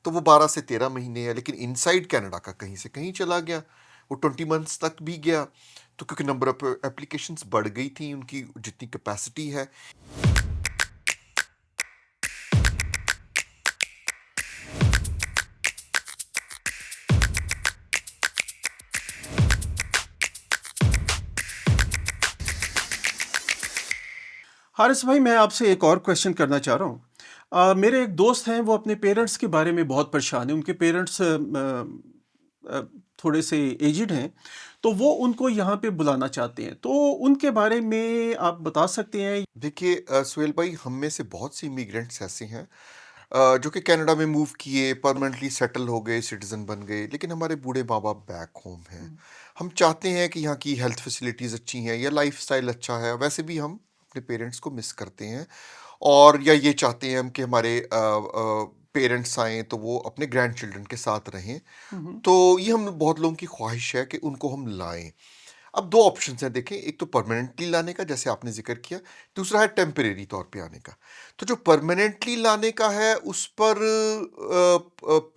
तो वो 12 से 13 महीने है। लेकिन इनसाइड कनाडा का कहीं से कहीं चला गया, वो 20 मंथ्स तक भी गया, तो क्योंकि नंबर ऑफ एप्लीकेशंस बढ़ गई थी, उनकी जितनी कैपेसिटी है। हारिस भाई, मैं आपसे एक और क्वेश्चन करना चाह रहा हूँ। मेरे एक दोस्त हैं, वो अपने पेरेंट्स के बारे में बहुत परेशान हैं। उनके पेरेंट्स थोड़े से एजिड हैं, तो वो उनको यहाँ पे बुलाना चाहते हैं, तो उनके बारे में आप बता सकते हैं? देखिए सुहेल भाई, हम में से बहुत से इमिग्रेंट्स ऐसे हैं जो कि कनाडा में मूव किए, परमानेंटली सेटल हो गए, सिटीजन बन गए, लेकिन हमारे बूढ़े माँ बाप बैक होम हैं। हम चाहते हैं कि यहाँ की हेल्थ फैसिलिटीज़ अच्छी हैं या लाइफस्टाइल अच्छा है। वैसे भी हम अपने पेरेंट्स को मिस करते हैं, और या ये चाहते हैं हम कि हमारे पेरेंट्स आएँ तो वो अपने ग्रैंड चिल्ड्रन के साथ रहें। तो ये हम बहुत लोगों की ख्वाहिश है कि उनको हम लाएं। अब दो ऑप्शन हैं, देखें, एक तो परमानेंटली लाने का, जैसे आपने जिक्र किया, दूसरा है टेम्परेरी तौर पे आने का। तो जो परमानेंटली लाने का है, उस पर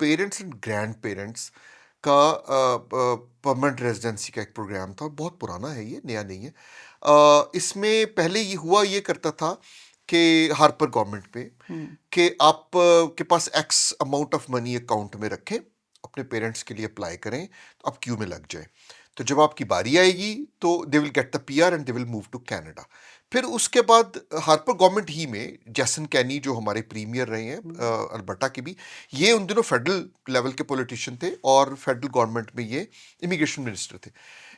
पेरेंट्स एंड ग्रैंड पेरेंट्स का परमानेंट रेजिडेंसी का एक प्रोग्राम था, बहुत पुराना है, ये नया नहीं है। इसमें पहले ये हुआ ये करता था कि हार्पर गवर्नमेंट पे कि आप के पास X amount of money account में रखें, अपने पेरेंट्स के लिए अप्लाई करें, तो आप क्यू में लग जाए, तो जब आपकी बारी आएगी तो they will get the PR and they will move to Canada. फिर उसके बाद हार्पर गवर्नमेंट ही में जैसन कैनी जो हमारे प्रीमियर रहे हैं अल्बर्टा के भी, ये उन दिनों फेडरल लेवल के पॉलिटिशियन थे और फेडरल गवर्नमेंट में ये इमिग्रेशन मिनिस्टर थे।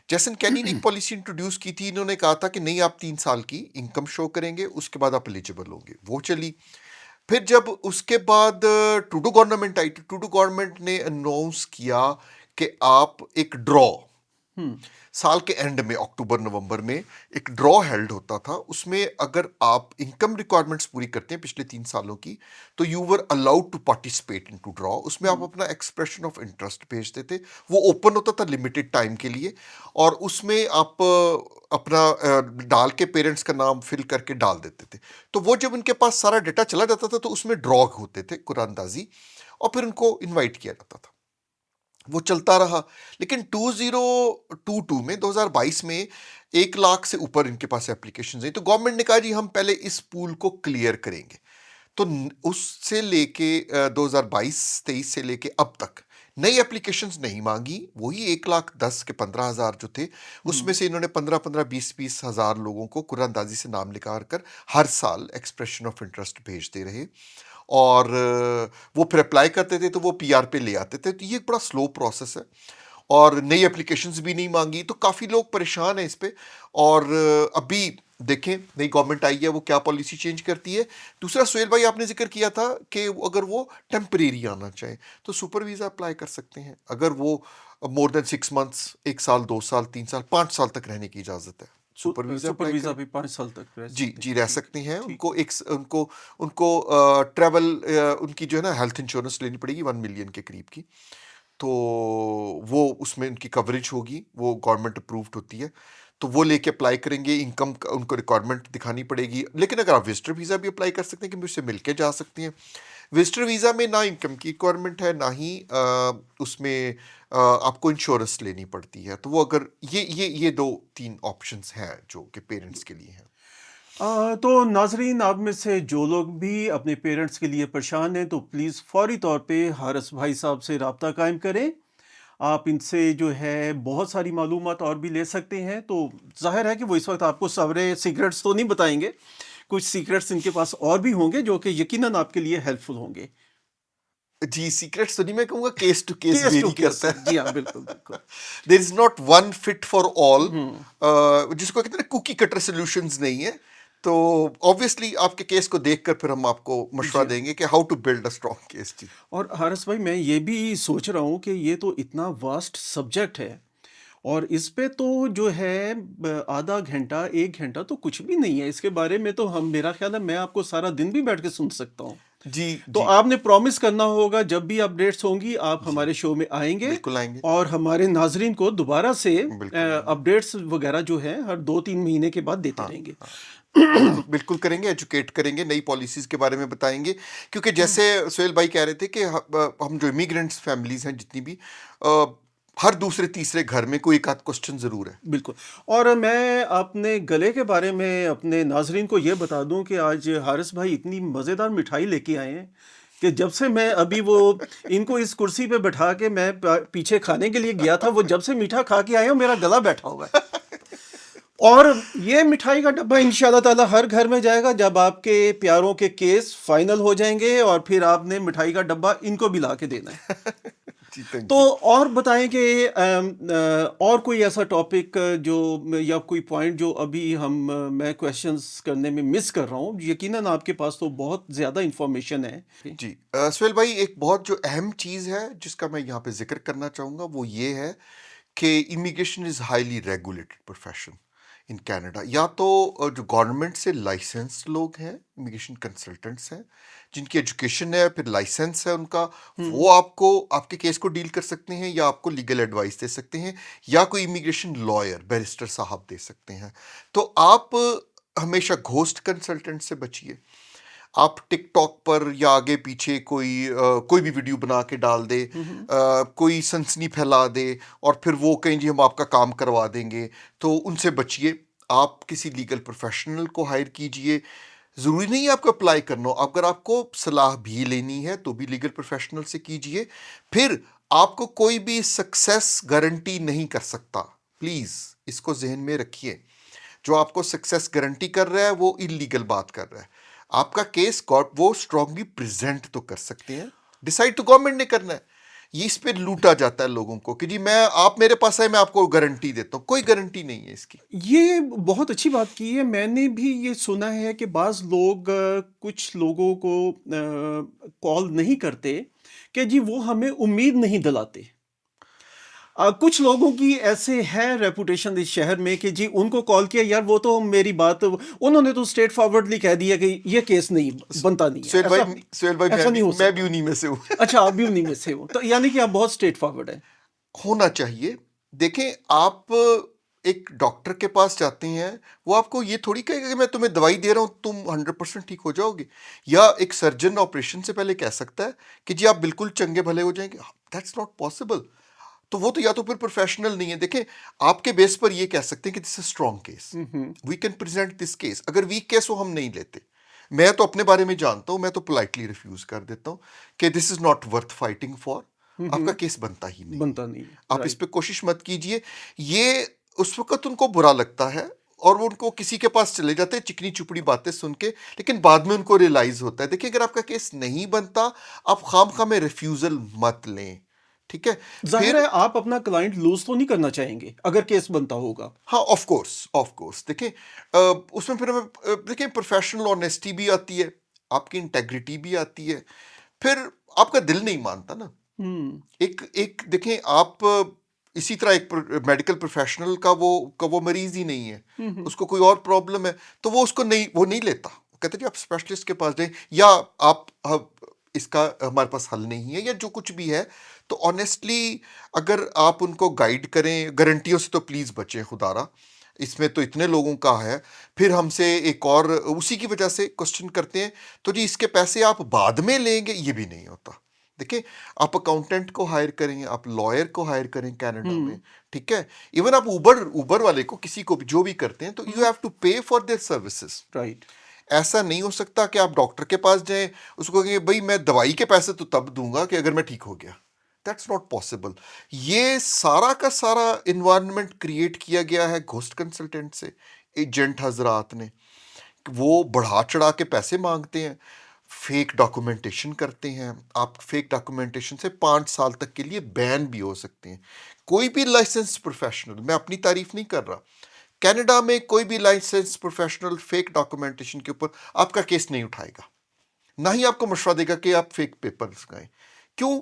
जैसन कैनी ने एक पॉलिसी इंट्रोड्यूस की थी, इन्होंने कहा था कि नहीं, आप 3 साल की इनकम शो करेंगे, उसके बाद आप एलिजिबल होंगे, वो चली। फिर जब उसके बाद ट्रूडो गवर्नमेंट आई, तो ट्रूडो गवर्नमेंट ने अनाउंस किया कि आप एक ड्रॉ, साल के एंड में अक्टूबर नवंबर में एक ड्रॉ हेल्ड होता था, उसमें अगर आप इनकम रिक्वायरमेंट्स पूरी करते हैं पिछले 3 सालों की, तो you were allowed to participate in two draw. उसमें आप अपना एक्सप्रेशन ऑफ इंटरेस्ट भेजते थे, वो ओपन होता था लिमिटेड टाइम के लिए, और उसमें आप अपना डाल के पेरेंट्स का नाम फिल करके डाल देते थे। तो वो जब उनके पास सारा डेटा चला जाता था, तो उसमें ड्रॉ होते थे कुरानंदाजी, और फिर उनको इन्वाइट किया जाता था, वो चलता रहा। लेकिन 2022 में 1 लाख से ऊपर इनके पास एप्लीकेशंस हैं, तो गवर्नमेंट ने कहा जी हम पहले इस पूल को क्लियर करेंगे। तो उससे लेके 2022-23 से लेके अब तक नई एप्लीकेशंस नहीं मांगी, वही 1,10,000 के 15,000 जो थे, उसमें से इन्होंने 15-15, 20-20 हज़ार लोगों को कुरानंदाजी से नाम लिखा कर हर साल एक्सप्रेशन ऑफ इंटरेस्ट भेजते रहे, और वो फिर अप्लाई करते थे तो वो पीआर पे ले आते थे। तो ये एक बड़ा स्लो प्रोसेस है, और नई एप्लीकेशंस भी नहीं मांगी, तो काफ़ी लोग परेशान हैं इस पे। और अभी देखें, नई गवर्नमेंट आई है, वो क्या पॉलिसी चेंज करती है। दूसरा, सुहेल भाई, आपने जिक्र किया था कि अगर वो टेम्परेरी आना चाहे तो सुपर वीज़ा अप्लाई कर सकते हैं। अगर वो मोर देन 6 मंथ्स, 1 साल, 2 साल, 3 साल, 5 साल तक रहने की इजाज़त है। Super visa super apply visa करें। भी 5 साल तक रह जी, सकते जी, हैं। रह ठीक सकते है, हैं। ठीक उनको है। एक स उनको उनको ट्रैवल उनकी जो है ना हेल्थ इंश्योरेंस लेनी पड़ेगी 1 मिलियन के करीब की। तो वो उसमें उनकी कवरेज होगी, वो गवर्नमेंट अप्रूव्ड होती है। तो वो लेके अप्लाई करेंगे, इनकम क उनको रिक्वायरमेंट दिखानी पड़ेगी। लेकिन अगर आप विज़िटर वीज़ा भी अप्लाई कर सकते हैं कि मुझसे मिलके जा सकती हैं। विज़िटर वीज़ा में ना इनकम की रिक्वायरमेंट है, ना ही उसमें आपको इंश्योरेंस लेनी पड़ती है। तो वो अगर ये 2-3 ऑप्शंस हैं जो कि पेरेंट्स के लिए हैं। तो नाजरीन, आप में से जो लोग भी अपने पेरेंट्स के लिए परेशान हैं तो प्लीज़ फौरी तौर पे हारिस भाई साहब से रब्ता कायम करें। आप इनसे जो है बहुत सारी मालूमात और भी ले सकते हैं। तो जाहिर है कि वो इस वक्त आपको सारे सीक्रेट्स तो नहीं बताएंगे, कुछ सीक्रेट्स इनके पास और भी होंगे जो कि यकीनन आपके लिए हेल्पफुल होंगे। जी, सीक्रेट्स तो नहीं, मैं कहूँगा case to case case to vary case, करता जी है। हाँ, बिल्कुल बिल्कुल। There is not one fit for all, hmm. जिसको कहते हैं ना कुकी कटर सॉल्यूशंस नहीं है। तो ऑब्वियसली आपके केस को देखकर फिर हम आपको जी मशवरा हाँ। देंगे कि how to build a strong case. जी। और हारिस भाई, मैं ये भी सोच रहा हूँ कि ये तो इतना वास्ट सब्जेक्ट है और इस पे तो जो है आधा घंटा 1 घंटा तो कुछ भी नहीं है। इसके बारे में तो हम, मेरा ख्याल है मैं आपको सारा दिन भी बैठ के सुन सकता हूँ। जी, तो जी, आपने प्रॉमिस करना होगा जब भी अपडेट्स होंगी आप जी। हमारे शो में आएंगे बिल्कुल आएँगे, और हमारे नाजरीन को दोबारा से बिल्कुल आएँगे। अपडेट्स वगैरह जो है हर 2-3 महीने के बाद देते हाँ, रहेंगे। हाँ। बिल्कुल, बिल्कुल करेंगे, एजुकेट करेंगे, नई पॉलिसीज़ के बारे में बताएँगे। क्योंकि जैसे सुहेल भाई कह रहे थे कि हम जो इमिग्रेंट्स फैमिलीज़ हैं जितनी भी, अ, हर दूसरे तीसरे घर में कोई एक आध क्वेश्चन ज़रूर है। बिल्कुल। और मैं अपने गले के बारे में अपने नाजरीन को ये बता दूं कि आज हारिस भाई इतनी मज़ेदार मिठाई लेके आए हैं कि जब से मैं अभी वो इनको इस कुर्सी पे बैठा के मैं पीछे खाने के लिए गया था, वो जब से मीठा खा के आए हो मेरा गला बैठा हुआ है। और ये मिठाई का डब्बा इंशाल्लाह ताला हर घर में जाएगा जब आपके प्यारों के केस फाइनल हो जाएंगे और फिर आपने मिठाई का डब्बा इनको भी ला के देना है। जी, तो थैंक यू। और बताएं कि और कोई ऐसा टॉपिक जो या कोई पॉइंट जो अभी मैं क्वेश्चंस करने में मिस कर रहा हूँ। यकीनन आपके पास तो बहुत ज़्यादा इंफॉर्मेशन है। जी, सुहेल भाई, एक बहुत जो अहम चीज़ है जिसका मैं यहाँ पे ज़िक्र करना चाहूँगा वो ये है कि immigration is highly regulated profession in Canada. या तो जो गवर्नमेंट से लाइसेंस्ड लोग हैं, इमिग्रेशन कंसल्टेंट्स हैं, जिनकी एजुकेशन है, फिर लाइसेंस है उनका, हम्म। वो आपको आपके केस को डील कर सकते हैं या आपको लीगल एडवाइस दे सकते हैं, या कोई इमिग्रेशन लॉयर, बैरिस्टर साहब दे सकते हैं। तो आप हमेशा घोस्ट कंसल्टेंट से बचिए। आप टिकटॉक पर या आगे पीछे कोई भी वीडियो बना के डाल दे, हम्म। कोई सनसनी फैला दे और फिर वो कहें जी हम आपका काम करवा देंगे, तो उनसे बचिए। आप किसी लीगल प्रोफेशनल को हायर कीजिए। ज़रूरी नहीं है आपको अप्लाई करना हो, अगर आपको सलाह भी लेनी है तो भी लीगल प्रोफेशनल से कीजिए। फिर आपको कोई भी सक्सेस गारंटी नहीं कर सकता, प्लीज़ इसको जहन में रखिए। जो आपको सक्सेस गारंटी कर रहा है वो इलीगल बात कर रहा है। आपका केस वो स्ट्रांगली प्रेजेंट तो कर सकते हैं, डिसाइड तो गवर्नमेंट ने करना है। ये इस पे लूटा जाता है लोगों को कि जी आप मेरे पास आए, मैं आपको गारंटी देता हूँ। कोई गारंटी नहीं है इसकी। ये बहुत अच्छी बात की है। मैंने भी ये सुना है कि बाज़ लोग कुछ लोगों को कॉल नहीं करते कि जी वो हमें उम्मीद नहीं दिलाते। कुछ लोगों की ऐसे है रेपुटेशन इस शहर में कि जी उनको कॉल किया, यार वो तो मेरी बात, उन्होंने तो स्ट्रेट फॉरवर्डली कह दिया कि ये केस नहीं बनता, नहीं है सुहेल भाई, ऐसा, मैं ऐसा नहीं भी हो मैं भी सकता। उन्हीं में से हूँ। अच्छा, आप भी उन्हीं में से हो, तो यानी कि आप बहुत स्ट्रेट फॉरवर्ड हैं। होना चाहिए। देखें, आप एक डॉक्टर के पास जाते हैं, वो आपको ये थोड़ी कहेगा कि मैं तुम्हें दवाई दे रहा हूँ तुम 100% ठीक हो जाओगे। या एक सर्जन ऑपरेशन से पहले कह सकता है कि जी आप बिल्कुल चंगे भले हो जाएंगे। That's not possible. तो वो तो या तो फिर प्रोफेशनल नहीं है। देखें, आपके बेस पर ये कह सकते हैं कि this is strong case, hmm. We can present this case. अगर वीक केस हो हम नहीं लेते। मैं तो अपने बारे में जानता हूँ, मैं तो पोलाइटली रिफ्यूज कर देता हूँ कि this is not worth fighting for. आपका केस बनता ही नहीं है। बनता नहीं है, आप इस राइट। पे कोशिश मत कीजिए। ये उस वक्त उनको बुरा लगता है और वो उनको किसी के पास चले जाते हैं चिकनी चुपड़ी बातें सुन के, लेकिन बाद में उनको रियलाइज होता है। देखिए, अगर आपका केस नहीं बनता, आप खामखा में रिफ्यूजल मत लें, ठीक है? जाहिर फिर है आप अपना क्लाइंट लूज तो नहीं करना चाहेंगे अगर केस बनता होगा। हाँ, ऑफ कोर्स, ऑफ कोर्स। देखिए, उसमें फिर हमें देखिए प्रोफेशनल ऑनेस्टी भी आती है, आपकी इंटेग्रिटी भी आती है। फिर आपका दिल नहीं मानता ना। हम्म। एक एक देखें, आप इसी तरह एक मेडिकल प्रोफेशनल का वो मरीज ही नहीं है, उसको कोई और प्रॉब्लम है, तो वो उसको नहीं लेता। वो कहते हैं जी आप स्पेशलिस्ट के पास जाएं, या आप इसका हमारे पास हल नहीं है, या जो कुछ भी है। तो ऑनेस्टली अगर आप उनको गाइड करें, गारंटियों से तो प्लीज़ बचें खुदारा, इसमें तो इतने लोगों का है। फिर हमसे एक और उसी की वजह से क्वेश्चन करते हैं, तो जी इसके पैसे आप बाद में लेंगे, ये भी नहीं होता। देखिए, आप अकाउंटेंट को हायर करें, आप लॉयर को हायर करें कनाडा में, ठीक है, इवन आप ऊबर वाले को, किसी को भी जो भी करते हैं, तो यू हैव टू पे फॉर देयर सर्विसेज। राइट। ऐसा नहीं हो सकता कि आप डॉक्टर के पास जाएं, उसको कहेंगे भाई मैं दवाई के पैसे तो तब दूंगा कि अगर मैं ठीक हो गया। That's not possible. ये सारा का सारा इन्वायरमेंट क्रिएट किया गया है घोस्ट कंसल्टेंट से, एजेंट हजरात ने। वो बढ़ा चढ़ा के पैसे मांगते हैं, फेक डॉक्यूमेंटेशन करते हैं। आप फेक डॉक्यूमेंटेशन से 5 साल तक के लिए बैन भी हो सकते हैं। कोई भी लाइसेंस प्रोफेशनल, मैं अपनी तारीफ नहीं कर रहा, कनाडा में कोई भी लाइसेंस प्रोफेशनल फेक डॉक्यूमेंटेशन के ऊपर आपका केस नहीं उठाएगा, ना ही आपको मशवरा देगा कि आप फेक पेपर लगाएं। क्यों?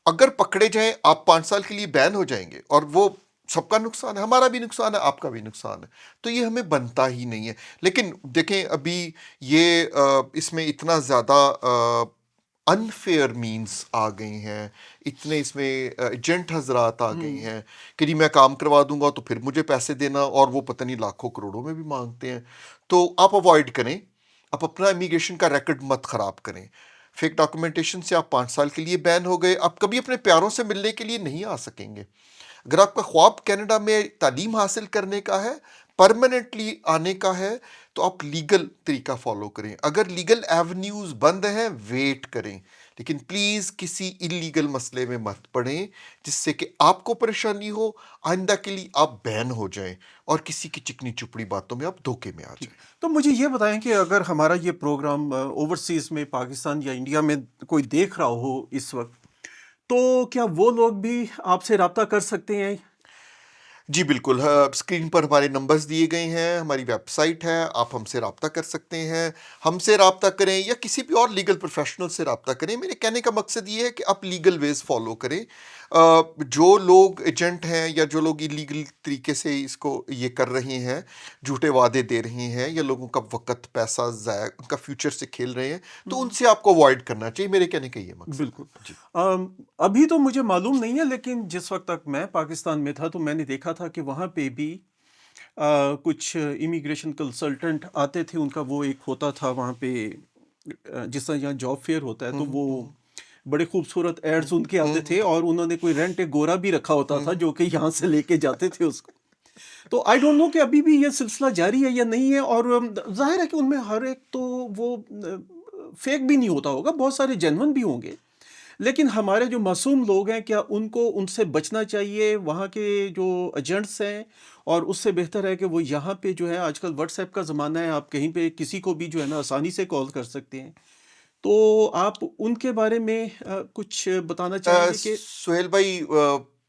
अगर पकड़े जाएं आप 5 साल के लिए बैन हो जाएंगे, और वो सबका नुकसान है, हमारा भी नुकसान है, आपका भी नुकसान है। तो ये हमें बनता ही नहीं है। लेकिन देखें, अभी ये इसमें इतना ज़्यादा अनफेयर मीन्स आ गई हैं, इतने इसमें एजेंट हजरात आ गई हैं कि जी मैं काम करवा दूंगा तो फिर मुझे पैसे देना, और वो पता नहीं लाखों करोड़ों में भी मांगते हैं। तो आप अवॉइड करें, आप अपना इमिग्रेशन का रिकॉर्ड मत ख़राब करें। फेक डॉक्यूमेंटेशन से आप 5 साल के लिए बैन हो गए, आप कभी अपने प्यारों से मिलने के लिए नहीं आ सकेंगे। अगर आपका ख्वाब कनाडा में तालीम हासिल करने का है, परमानेंटली आने का है, तो आप लीगल तरीका फॉलो करें। अगर लीगल एवेन्यूज़ बंद हैं, वेट करें, लेकिन प्लीज़ किसी इलीगल मसले में मत पड़ें जिससे कि आपको परेशानी हो, आइंदा के लिए आप बैन हो जाएं और किसी की चिकनी चुपड़ी बातों में आप धोखे में आ जाएं। तो मुझे ये बताएं कि अगर हमारा ये प्रोग्राम ओवरसीज में पाकिस्तान या इंडिया में कोई देख रहा हो इस वक्त, तो क्या वो लोग भी आपसे रब्ता कर सकते हैं? जी बिल्कुल, स्क्रीन पर हमारे नंबर्स दिए गए हैं, हमारी वेबसाइट है, आप हमसे रब्ता कर सकते हैं। हमसे रब्ता करें या किसी भी और लीगल प्रोफेशनल से रब्ता करें। मेरे कहने का मकसद ये है कि आप लीगल वेज फॉलो करें। जो लोग एजेंट हैं या जो लोग इलीगल तरीके से इसको ये कर रहे हैं, झूठे वादे दे रहे हैं, या लोगों का वक्त पैसा ज़ाया, उनका फ्यूचर से खेल रहे हैं, तो उनसे आपको अवॉइड करना चाहिए। मेरे कहने का ये मकसद बिल्कुल। है जी। अभी तो मुझे मालूम नहीं है, लेकिन जिस वक्त तक मैं पाकिस्तान में था तो मैंने देखा था कि वहाँ पे भी कुछ इमिग्रेशन कंसल्टेंट आते थे। उनका वो एक होता था वहाँ पे, जिस तरह यहाँ जॉब फेयर होता है, तो वो बड़े खूबसूरत एड्स उनके आते थे, और उन्होंने कोई रेंट एक गोरा भी रखा होता था जो कि यहाँ से लेके जाते थे उसको। तो आई डोंट नो कि अभी भी ये सिलसिला जारी है या नहीं है। और जाहिर है कि उनमें हर एक तो वो फेक भी नहीं होता होगा, बहुत सारे जेन्युइन भी होंगे। लेकिन हमारे जो मासूम लोग हैं, क्या उनको उनसे बचना चाहिए, वहाँ के जो एजेंट्स हैं? और उससे बेहतर है कि वो यहाँ पे जो है, आजकल व्हाट्सएप का ज़माना है, आप कहीं पे किसी को भी जो है ना आसानी से कॉल कर सकते हैं। तो आप उनके बारे में कुछ बताना चाहेंगे कि? सुहेल भाई,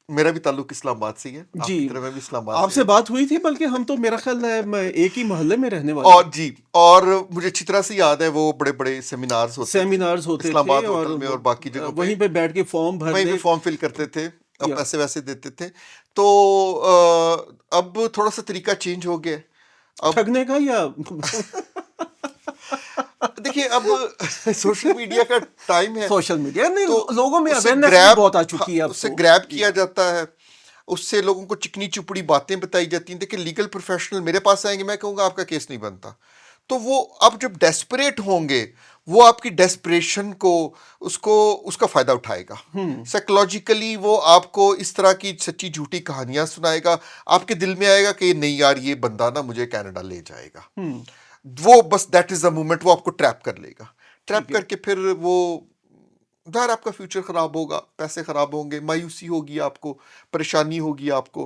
मेरा भी ताल्लुक इस्लामाबाद से ही है, जी, आपकी तरह मैं भी इस्लामाबाद से आपसे हूँ। बात हुई थी, बल्कि हम तो मेरा ख्याल है एक ही मोहल्ले में रहने वाले और हैं। जी, और मुझे अच्छी तरह से याद है, वो बड़े बड़े सेमिनार्स होते थे सेमिनार्स होते थे, इस्लामाबाद और होटल में और बाकी जगहों पे, वहीं पे बैठ के फॉर्म वहीं पे भरने। फॉर्म फिल करते थे, अब या पैसे वैसे देते थे। तो अब थोड़ा सा तरीका चेंज हो गया है। अब ठगने का, या? देखिए, अब सोशल मीडिया का टाइम है, सोशल मीडिया नहीं, तो लोगों में उससे अवेयरनेस भी ग्रैब बहुत आ चुकी है अब उससे तो। ग्रैब किया या जाता है, उससे लोगों को चिकनी चुपड़ी बातें बताई जाती हैं। देखिए, लीगल प्रोफेशनल मेरे पास आएंगे, मैं कहूँगा आपका केस नहीं बनता, तो वो अब जब डेस्परेट होंगे, वो आपकी डेस्परेशन को, उसका फ़ायदा उठाएगा। साइकोलॉजिकली वो आपको इस तरह की सच्ची झूठी कहानियां सुनाएगा, आपके दिल में आएगा कि नहीं यार, ये बंदा ना मुझे कनाडा ले जाएगा। वो बस दैट इज़ द मोमेंट, वो आपको ट्रैप कर लेगा। ट्रैप ठीक है। करके फिर वो दार आपका फ्यूचर ख़राब होगा, पैसे ख़राब होंगे, मायूसी होगी आपको, परेशानी होगी आपको।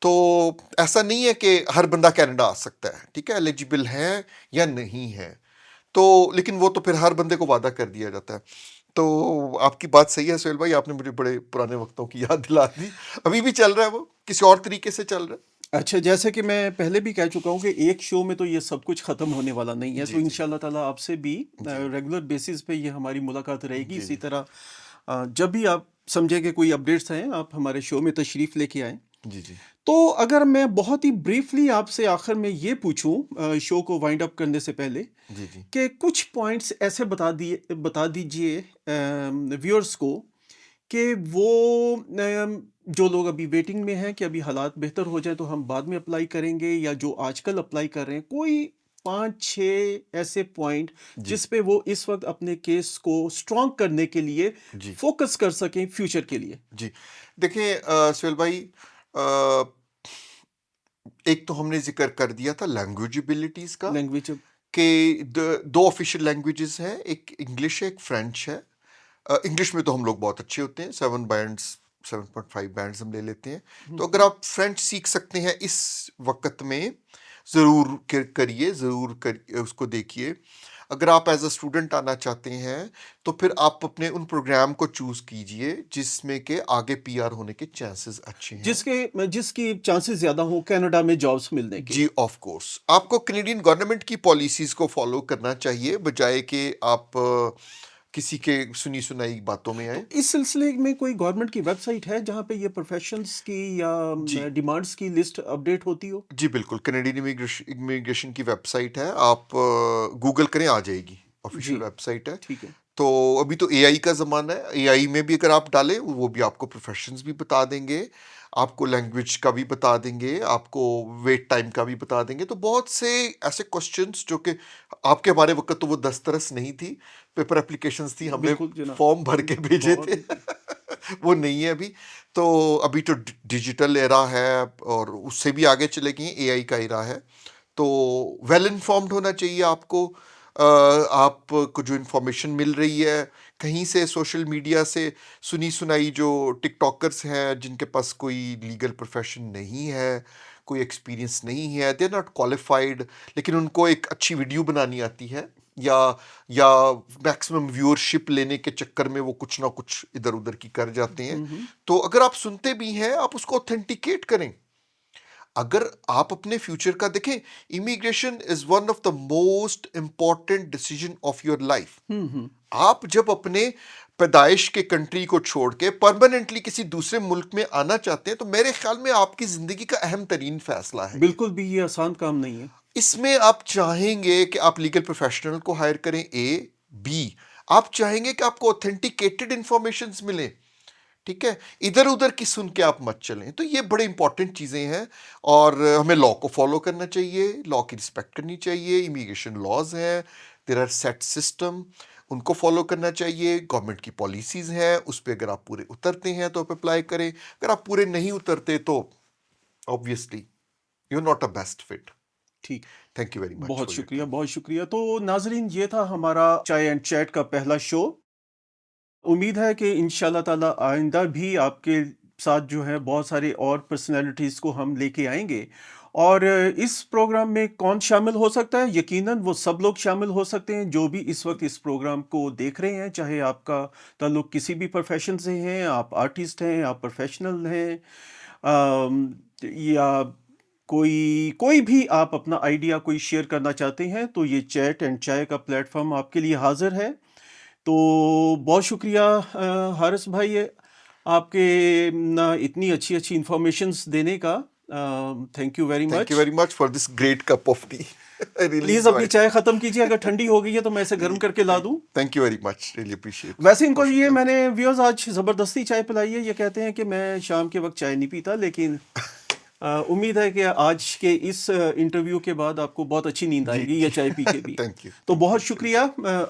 तो ऐसा नहीं है कि हर बंदा कनाडा आ सकता है, ठीक है, एलिजिबल है या नहीं है। तो लेकिन वो तो फिर हर बंदे को वादा कर दिया जाता है। तो आपकी बात सही है सुहेल भाई, आपने मुझे बड़े पुराने वक्तों की याद दिला दी। अभी भी चल रहा है, वो किसी और तरीके से चल रहा है। अच्छा, जैसे कि मैं पहले भी कह चुका हूँ कि एक शो में तो ये सब कुछ ख़त्म होने वाला नहीं है। जी तो जी इंशाल्लाह ताला आपसे भी जी रेगुलर बेसिस पे ये हमारी मुलाकात रहेगी। जी इसी जी तरह जब भी आप समझे कि कोई अपडेट्स हैं, आप हमारे शो में तशरीफ़ लेके आएँ। जी, जी। तो अगर मैं बहुत ही ब्रीफ़ली आपसे आखिर में ये पूछूँ शो को वाइंड अप करने से पहले जी, जी। कि कुछ पॉइंट्स ऐसे बता दीजिए व्यूअर्स को कि वो जो लोग अभी वेटिंग में हैं कि अभी हालात बेहतर हो जाए तो हम बाद में अप्लाई करेंगे, या जो आजकल अप्लाई कर रहे हैं, कोई 5-6 ऐसे पॉइंट जी, जिस पे वो इस वक्त अपने केस को स्ट्रॉन्ग करने के लिए जी, फोकस कर सकें फ्यूचर के लिए। जी। देखिए सुहेल भाई, अ, एक तो हमने ज़िक्र कर दिया था लैंग्वेज एबिलिटीज़ का लैंग्वेज। कि द 2 ऑफ़िशियल लैंग्वेजेज़ हैं, एक इंग्लिश है, एक फ्रेंच है। इंग्लिश में तो हम लोग बहुत अच्छे होते हैं, 7 बैंड्स 7.5 बैंड्स हम ले लेते हैं। तो अगर आप फ्रेंच सीख सकते हैं इस वक़्त में, ज़रूर करिए, ज़रूर उसको देखिए। अगर आप एज़ अ स्टूडेंट आना चाहते हैं, तो फिर आप अपने उन प्रोग्राम को चूज़ कीजिए, जिसमें के आगे पीआर होने के चांसेस अच्छे हैं। जिसकी चांसेस ज़्यादा हों कनाडा में जॉब्स मिलने के। जी, ऑफ कोर्स। आपको कनेडियन गवर्नमेंट की पॉलिसीज़ को फ़ॉलो करना चाहिए, बजाए कि आप किसी के सुनी-सुनाई बातों में आएँ। तो इस सिलसिले में कोई गवर्नमेंट की वेबसाइट है जहाँ पे ये प्रोफेशंस की या जी। डिमांड्स की लिस्ट अपडेट होती हो? जी, बिल्कुल, कनेडियन इमिग्रेशन की वेबसाइट है, आप गूगल करें आ जाएगी, जी, ऑफ़िशियल वेबसाइट है। ठीक है। तो अभी तो एआई का ज़माना है, एआई में भी अगर आप डालें, वो भी आपको प्रोफ़ेशंस भी बता देंगे, आपको लैंग्वेज का भी बता देंगे, आपको वेट टाइम का भी बता देंगे। तो बहुत से ऐसे क्वेश्चन्स जो कि आपके हमारे वक़्त तो वो दस्तरस नहीं थी, पेपर एप्लीकेशंस थी, हमने बिल्कुल जनाब। फॉर्म भर के भेजे बहुत थे। वो नहीं है अभी। तो अभी तो डिजिटल एरा है और उससे भी आगे चले गए, एआई का एरा है। तो वेल इन्फॉर्म्ड होना चाहिए आपको। आपको जो इन्फॉर्मेशन मिल रही है कहीं से, सोशल मीडिया से, सुनी सुनाई जो टिकटॉकर्स हैं जिनके पास कोई लीगल प्रोफेशन नहीं है, कोई एक्सपीरियंस नहीं है, दे आर नॉट क्वालिफाइड, लेकिन उनको एक अच्छी वीडियो बनानी आती है, या या मैक्सिमम व्यूअरशिप लेने के चक्कर में वो कुछ ना कुछ इधर उधर की कर जाते हैं। तो अगर आप सुनते भी हैं, आप उसको ऑथेंटिकेट करें। अगर आप अपने फ्यूचर का देखें, immigration is one of the most important decision of your life. आप जब अपने पैदाइश के कंट्री को छोड़ के परमानेंटली किसी दूसरे मुल्क में आना चाहते हैं, तो मेरे ख्याल में आपकी जिंदगी का अहम तरीन फैसला है ये। बिल्कुल भी ये आसान काम नहीं है। इसमें आप चाहेंगे कि आप लीगल प्रोफेशनल को हायर करें, ए बी, आप चाहेंगे कि आपको ऑथेंटिकेटेड इंफॉर्मेशन मिले, ठीक है, इधर उधर की सुन के आप मत चलें। तो ये बड़े इंपॉर्टेंट चीज़ें हैं, और हमें लॉ को फॉलो करना चाहिए, लॉ की रिस्पेक्ट करनी चाहिए। इमिग्रेशन लॉज हैं, देयर आर सेट सिस्टम, उनको फॉलो करना चाहिए। गवर्नमेंट की पॉलिसीज़ हैं, उस पर अगर आप पूरे उतरते हैं तो आप अप्लाई करें, अगर आप पूरे नहीं उतरते तो obviously you are not a best fit. ठीक। थैंक यू वेरी मच बहुत फॉर योर शुक्रिया, टाइम। बहुत शुक्रिया। तो नाजरीन, ये था हमारा चाय एंड चैट का पहला शो। उम्मीद है कि इंशाल्लाह ताला आइंदा भी आपके साथ जो है बहुत सारे और पर्सनैलिटीज़ को हम लेके आएंगे। और इस प्रोग्राम में कौन शामिल हो सकता है? यकीनन वो सब लोग शामिल हो सकते हैं जो भी इस वक्त इस प्रोग्राम को देख रहे हैं, चाहे आपका ताल्लुक किसी भी प्रोफेशन से है, आप आर्टिस्ट हैं, आप प्रोफेशनल हैं, या कोई कोई भी आप अपना आइडिया कोई शेयर करना चाहते हैं, तो ये चैट एंड चाय का प्लेटफॉर्म आपके लिए हाजिर है। तो बहुत शुक्रिया हारिस भाई, आपके ना इतनी अच्छी अच्छी इंफॉर्मेशंस देने का। Thank you very thank you much. Very much for this great cup of T. I really please अपनी एंजॉयड। चाय ख़त्म कीजिए, अगर ठंडी हो गई है तो मैं इसे गर्म करके ला दूं। Thank you very much, really appreciate. वैसे इनको बहुत ये शुक्रिया। मैंने व्यूअर्स आज ज़बरदस्ती चाय पिलाई है। ये कहते हैं कि मैं शाम के वक्त चाय नहीं पीता, लेकिन उम्मीद है कि आज के इस इंटरव्यू के बाद आपको बहुत अच्छी नींद जी आएगी जी। ये चाय पी के भी। थैंक यू, तो थैंक यू, बहुत शुक्रिया।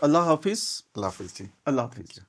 अल्लाह हाफिज़। अल्लाह हाफिज़ जी। अल्लाह थैंक हाफिज़। यू।